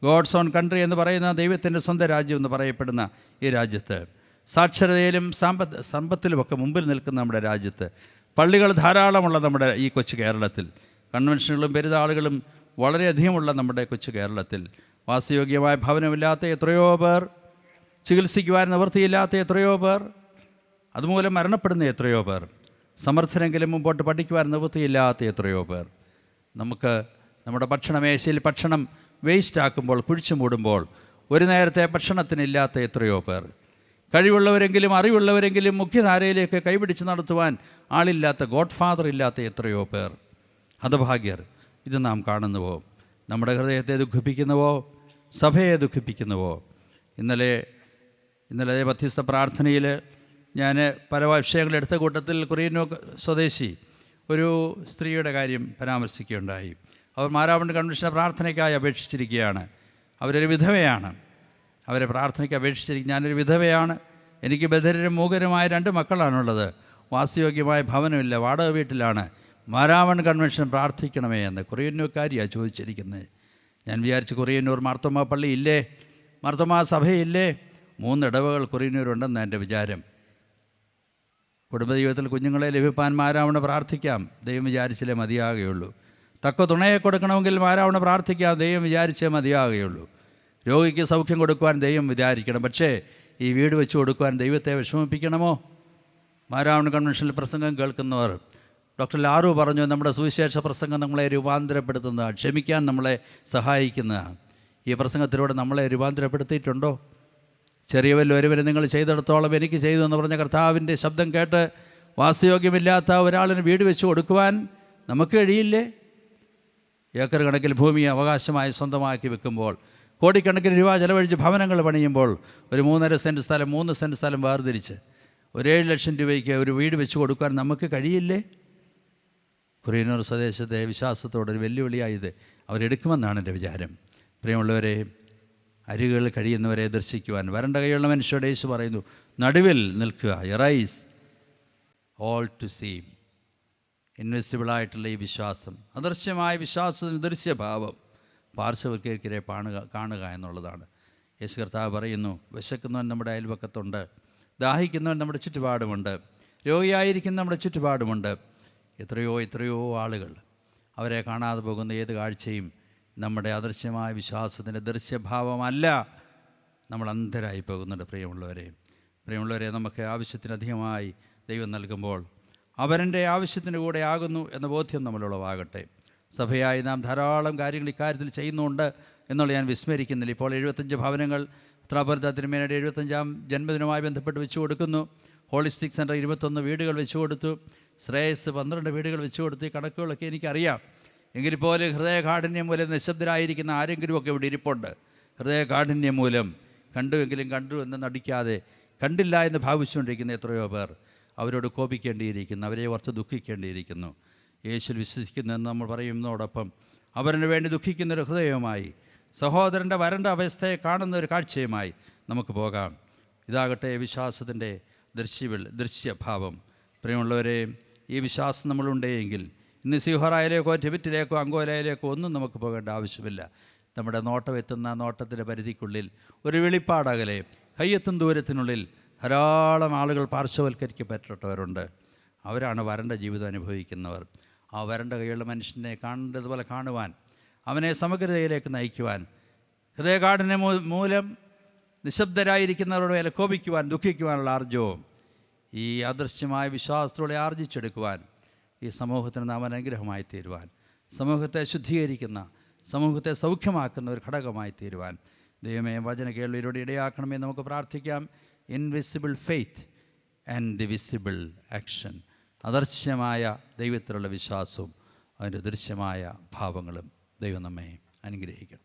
ഗോഡ്സ് ഓൺ കൺട്രി എന്ന് പറയുന്ന ദൈവത്തിൻ്റെ സ്വന്തം രാജ്യം എന്ന് പറയപ്പെടുന്ന ഈ രാജ്യത്ത്, സാക്ഷരതയിലും സമ്പത്തിലുമൊക്കെ മുമ്പിൽ നിൽക്കുന്ന നമ്മുടെ രാജ്യത്ത്, പള്ളികൾ ധാരാളമുള്ള നമ്മുടെ ഈ കൊച്ചു കേരളത്തിൽ, കൺവെൻഷനുകളും പെരുന്നാളുകളും വളരെയധികമുള്ള നമ്മുടെ കൊച്ചു കേരളത്തിൽ, വാസയോഗ്യമായ ഭവനമില്ലാത്ത എത്രയോ പേർ, ചികിത്സിക്കുവാൻ നിവൃത്തിയില്ലാത്ത എത്രയോ പേർ, അതുമൂലം മരണപ്പെടുന്ന എത്രയോ പേർ, സമർത്ഥനെങ്കിലും മുമ്പോട്ട് പഠിക്കുവാൻ നിവൃത്തിയില്ലാത്ത എത്രയോ പേർ, നമുക്ക് നമ്മുടെ ഭക്ഷണമേശയിൽ ഭക്ഷണം വേസ്റ്റാക്കുമ്പോൾ, കുഴിച്ചു മൂടുമ്പോൾ ഒരു നേരത്തെ ഭക്ഷണത്തിനില്ലാത്ത എത്രയോ പേർ, കഴിവുള്ളവരെങ്കിലും അറിവുള്ളവരെങ്കിലും മുഖ്യധാരയിലേക്ക് കൈപിടിച്ച് നടത്തുവാൻ ആളില്ലാത്ത, ഗോഡ് ഫാദർ ഇല്ലാത്ത എത്രയോ പേർ, ഹതഭാഗ്യർ. ഇത് നാം കാണുന്നുവോ? നമ്മുടെ ഹൃദയത്തെ ദുഃഖിപ്പിക്കുന്നുവോ? സഭയെ ദുഃഖിപ്പിക്കുന്നുവോ? ഇന്നലെ മധ്യസ്ഥ പ്രാർത്ഥനയിൽ ഞാൻ പല വിഷയങ്ങളെടുത്ത കൂട്ടത്തിൽ കൊറിയന്നോ സ്വദേശി ഒരു സ്ത്രീയുടെ കാര്യം പരാമർശിക്കുകയുണ്ടായി. അവർ മാരാമൺ കൺവെൻഷൻ പ്രാർത്ഥനയ്ക്കായി അപേക്ഷിച്ചിരിക്കുകയാണ്. അവരൊരു വിധവയാണ്. അവരെ പ്രാർത്ഥനയ്ക്ക് അപേക്ഷിച്ചിരിക്കും. ഞാനൊരു വിധവയാണ്, എനിക്ക് ബധിരരും മൂകരുമായ 2 മക്കളാണുള്ളത്, വാസയോഗ്യമായ ഭവനമില്ല, വാടക വീട്ടിലാണ്, മാരാമൺ കൺവെൻഷൻ പ്രാർത്ഥിക്കണമേ എന്ന് കൊറിയന്നൂർക്കാരിയാണ് ചോദിച്ചിരിക്കുന്നത്. ഞാൻ വിചാരിച്ചു, കൊറിയന്നൂർ മാർത്തോമാ പള്ളി ഇല്ലേ, മാർത്തോമാ സഭയില്ലേ? 3 ഇടവകൾ കൊറിയന്നൂരുണ്ടെന്ന് എൻ്റെ വിചാരം. കുടുംബജീവിതത്തിൽ കുഞ്ഞുങ്ങളെ ലഭിപ്പാൻ മാരാമണ് പ്രാർത്ഥിക്കാം, ദൈവം വിചാരിച്ചില്ലേ മതിയാകുകയുള്ളൂ. തക്ക തുണയെ കൊടുക്കണമെങ്കിൽ മാരാമണ് പ്രാർത്ഥിക്കാം, ദൈവം വിചാരിച്ചേ മതിയാകുകയുള്ളൂ. രോഗിക്ക് സൗഖ്യം കൊടുക്കുവാൻ ദൈവം വിചാരിക്കണം. പക്ഷേ ഈ വീട് വെച്ച് കൊടുക്കുവാൻ ദൈവത്തെ വിഷമിപ്പിക്കണമോ? മാരാമൺ കൺവെൻഷനിൽ പ്രസംഗം കേൾക്കുന്നവർ, ഡോക്ടർ ലാറു പറഞ്ഞു, നമ്മുടെ സുവിശേഷ പ്രസംഗം നമ്മളെ രൂപാന്തരപ്പെടുത്തുന്നതാണ്, ക്ഷമിക്കാൻ നമ്മളെ സഹായിക്കുന്നതാണ്. ഈ പ്രസംഗത്തിലൂടെ നമ്മളെ രൂപാന്തരപ്പെടുത്തിയിട്ടുണ്ടോ? ചെറിയവരിൽ ഒരുവരെ നിങ്ങൾ ചെയ്തെടുത്തോളം എനിക്ക് ചെയ്തു എന്ന് പറഞ്ഞ കർത്താവിൻ്റെ ശബ്ദം കേട്ട് വാസയോഗ്യമില്ലാത്ത ഒരാളിന് വീട് വെച്ച് കൊടുക്കുവാൻ നമുക്ക് കഴിയില്ലേ? ഏക്കർ കണക്കിൽ ഭൂമി അവകാശമായി സ്വന്തമാക്കി വെക്കുമ്പോൾ, കോടിക്കണക്കിന് രൂപ ചെലവഴിച്ച് ഭവനങ്ങൾ പണിയുമ്പോൾ, ഒരു 3.5 സെൻറ്റ് സ്ഥലം 3 സെൻറ്റ് സ്ഥലം വേർതിരിച്ച് ഒരു 7 ലക്ഷം രൂപയ്ക്ക് ഒരു വീട് വെച്ച് കൊടുക്കാൻ നമുക്ക് കഴിയില്ലേ? കൊറിയന്നൂർ സ്വദേശത്തെ വിശ്വാസത്തോടൊരു വെല്ലുവിളിയായത് അവരെടുക്കുമെന്നാണ് എൻ്റെ വിചാരം. പ്രിയമുള്ളവരെ, അരികളിൽ കഴിയുന്നവരെ ദർശിക്കുവാൻ വരണ്ട കൈയുള്ള മനുഷ്യരുടെ യേശു പറയുന്നു, നടുവിൽ നിൽക്കുക, എറൈസ് ഓൾ ടു സീ. ഇൻവിസിബിളായിട്ടുള്ള ഈ വിശ്വാസം, അദൃശ്യമായ വിശ്വാസത്തിന് ദൃശ്യഭാവം പാർശ്വവൽക്കരിക്കരെ കാണുക എന്നുള്ളതാണ്. യേശു കർത്താവ് പറയുന്നു, വിശക്കുന്നവൻ നമ്മുടെ അയൽപക്കത്തുണ്ട്, ദാഹിക്കുന്നവൻ നമ്മുടെ ചുറ്റുപാടുമുണ്ട്, രോഗിയായിരിക്കുന്ന നമ്മുടെ ചുറ്റുപാടുമുണ്ട്. എത്രയോ ആളുകൾ, അവരെ കാണാതെ പോകുന്ന ഏത് കാഴ്ചയും നമ്മുടെ അദൃശ്യമായ വിശ്വാസത്തിൻ്റെ ദൃശ്യഭാവമല്ല. നമ്മൾ അന്ധരായി പോകുന്നുണ്ട്. പ്രിയമുള്ളവരെ, നമുക്ക് ആവശ്യത്തിനധികമായി ദൈവം നൽകുമ്പോൾ അവൻ്റെ ആവശ്യത്തിന് കൂടെ ആകുന്നു എന്ന ബോധ്യം നമ്മളുളവാകട്ടെ. സഭയായി നാം ധാരാളം കാര്യങ്ങൾ ഇക്കാര്യത്തിൽ ചെയ്യുന്നുണ്ട് എന്നുള്ള ഞാൻ വിസ്മരിക്കുന്നില്ല. ഇപ്പോൾ 75 ഭവനങ്ങൾ ത്രാപുരത്ത തിരുമേനിയുടെ 75ാം ജന്മദിനവുമായി ബന്ധപ്പെട്ട് വെച്ചു കൊടുക്കുന്നു. ഹോളിസ്റ്റിക് സെൻറ്റർ 21 വീടുകൾ വെച്ചു കൊടുത്തു. ശ്രേയസ് 12 വീടുകൾ വെച്ചു കൊടുത്തു. ഈ കണക്കുകളൊക്കെ എനിക്കറിയാം. എങ്കിൽ പോലും ഹൃദയകാഠിന്യം മൂലം നിശബ്ദരായിരിക്കുന്ന ആരെങ്കിലുമൊക്കെ ഇവിടെ ഇരിപ്പുണ്ട്. ഹൃദയകാഠിന്യം മൂലം കണ്ടു എന്ന് നടിക്കാതെ, കണ്ടില്ല എന്ന് ഭാവിച്ചുകൊണ്ടിരിക്കുന്ന എത്രയോ പേർ, അവരോട് കോപിക്കേണ്ടിയിരിക്കുന്നു, അവരെ ഓർത്ത് ദുഃഖിക്കേണ്ടിയിരിക്കുന്നു. യേശുവിൽ വിശ്വസിക്കുന്നുവെന്ന് നമ്മൾ പറയുന്നതോടൊപ്പം അവരിന് വേണ്ടി ദുഃഖിക്കുന്നൊരു ഹൃദയവുമായി, സഹോദരൻ്റെ വരണ്ട അവസ്ഥയെ കാണുന്ന ഒരു കാഴ്ചയുമായി നമുക്ക് പോകാം. ഇതാകട്ടെ വിശ്വാസത്തിൻ്റെ ദൃശ്യഭാവം. പ്രിയമുള്ളവരെ, ഈ വിശ്വാസം നമ്മളുണ്ടെങ്കിൽ ഇന്ന് സിഹോറായിലേക്കോ ടിബറ്റിലേക്കോ അങ്കോലയിലേക്കോ ഒന്നും നമുക്ക് പോകേണ്ട ആവശ്യമില്ല. നമ്മുടെ നോട്ടം എത്തുന്ന നോട്ടത്തിൻ്റെ പരിധിക്കുള്ളിൽ, ഒരു വെളിപ്പാടകലെ കയ്യെത്തും ദൂരത്തിനുള്ളിൽ ധാരാളം ആളുകൾ പാർശ്വവൽക്കരിക്കപ്പെട്ടവരുണ്ട്. അവരാണ് വരണ്ട ജീവിതം അനുഭവിക്കുന്നവർ. ആ വരണ്ട കൈയുള്ള മനുഷ്യനെ കാണേണ്ടതുപോലെ കാണുവാൻ, അവനെ സമഗ്രതയിലേക്ക് നയിക്കുവാൻ, ഹൃദയകാഠിന്യം മൂലം നിശബ്ദരായിരിക്കുന്നവരുടെ മേലെ കോപിക്കുവാൻ, ദുഃഖിക്കുവാനുള്ള ആർജവും ഈ അദൃശ്യമായ വിശ്വാസത്തോടെ ആർജിച്ചെടുക്കുവാൻ, ഈ സമൂഹത്തിന് നാം അനുഗ്രഹമായി തീരുവാൻ, സമൂഹത്തെ ശുദ്ധീകരിക്കുന്ന, സമൂഹത്തെ സൗഖ്യമാക്കുന്ന ഒരു ഘടകമായി തീരുവാൻ ദൈവമേ വചന കേൾവിയിലൂടെ ഇടയാക്കണമേ. നമുക്ക് പ്രാർത്ഥിക്കാം. Invisible faith and the visible action. അദൃശ്യമായ ദൈവത്തിലുള്ള വിശ്വാസവും അതിൻ്റെ ദൃശ്യമായ ഭാവങ്ങളും ദൈവം നമ്മെ അനുഗ്രഹിക്കട്ടെ.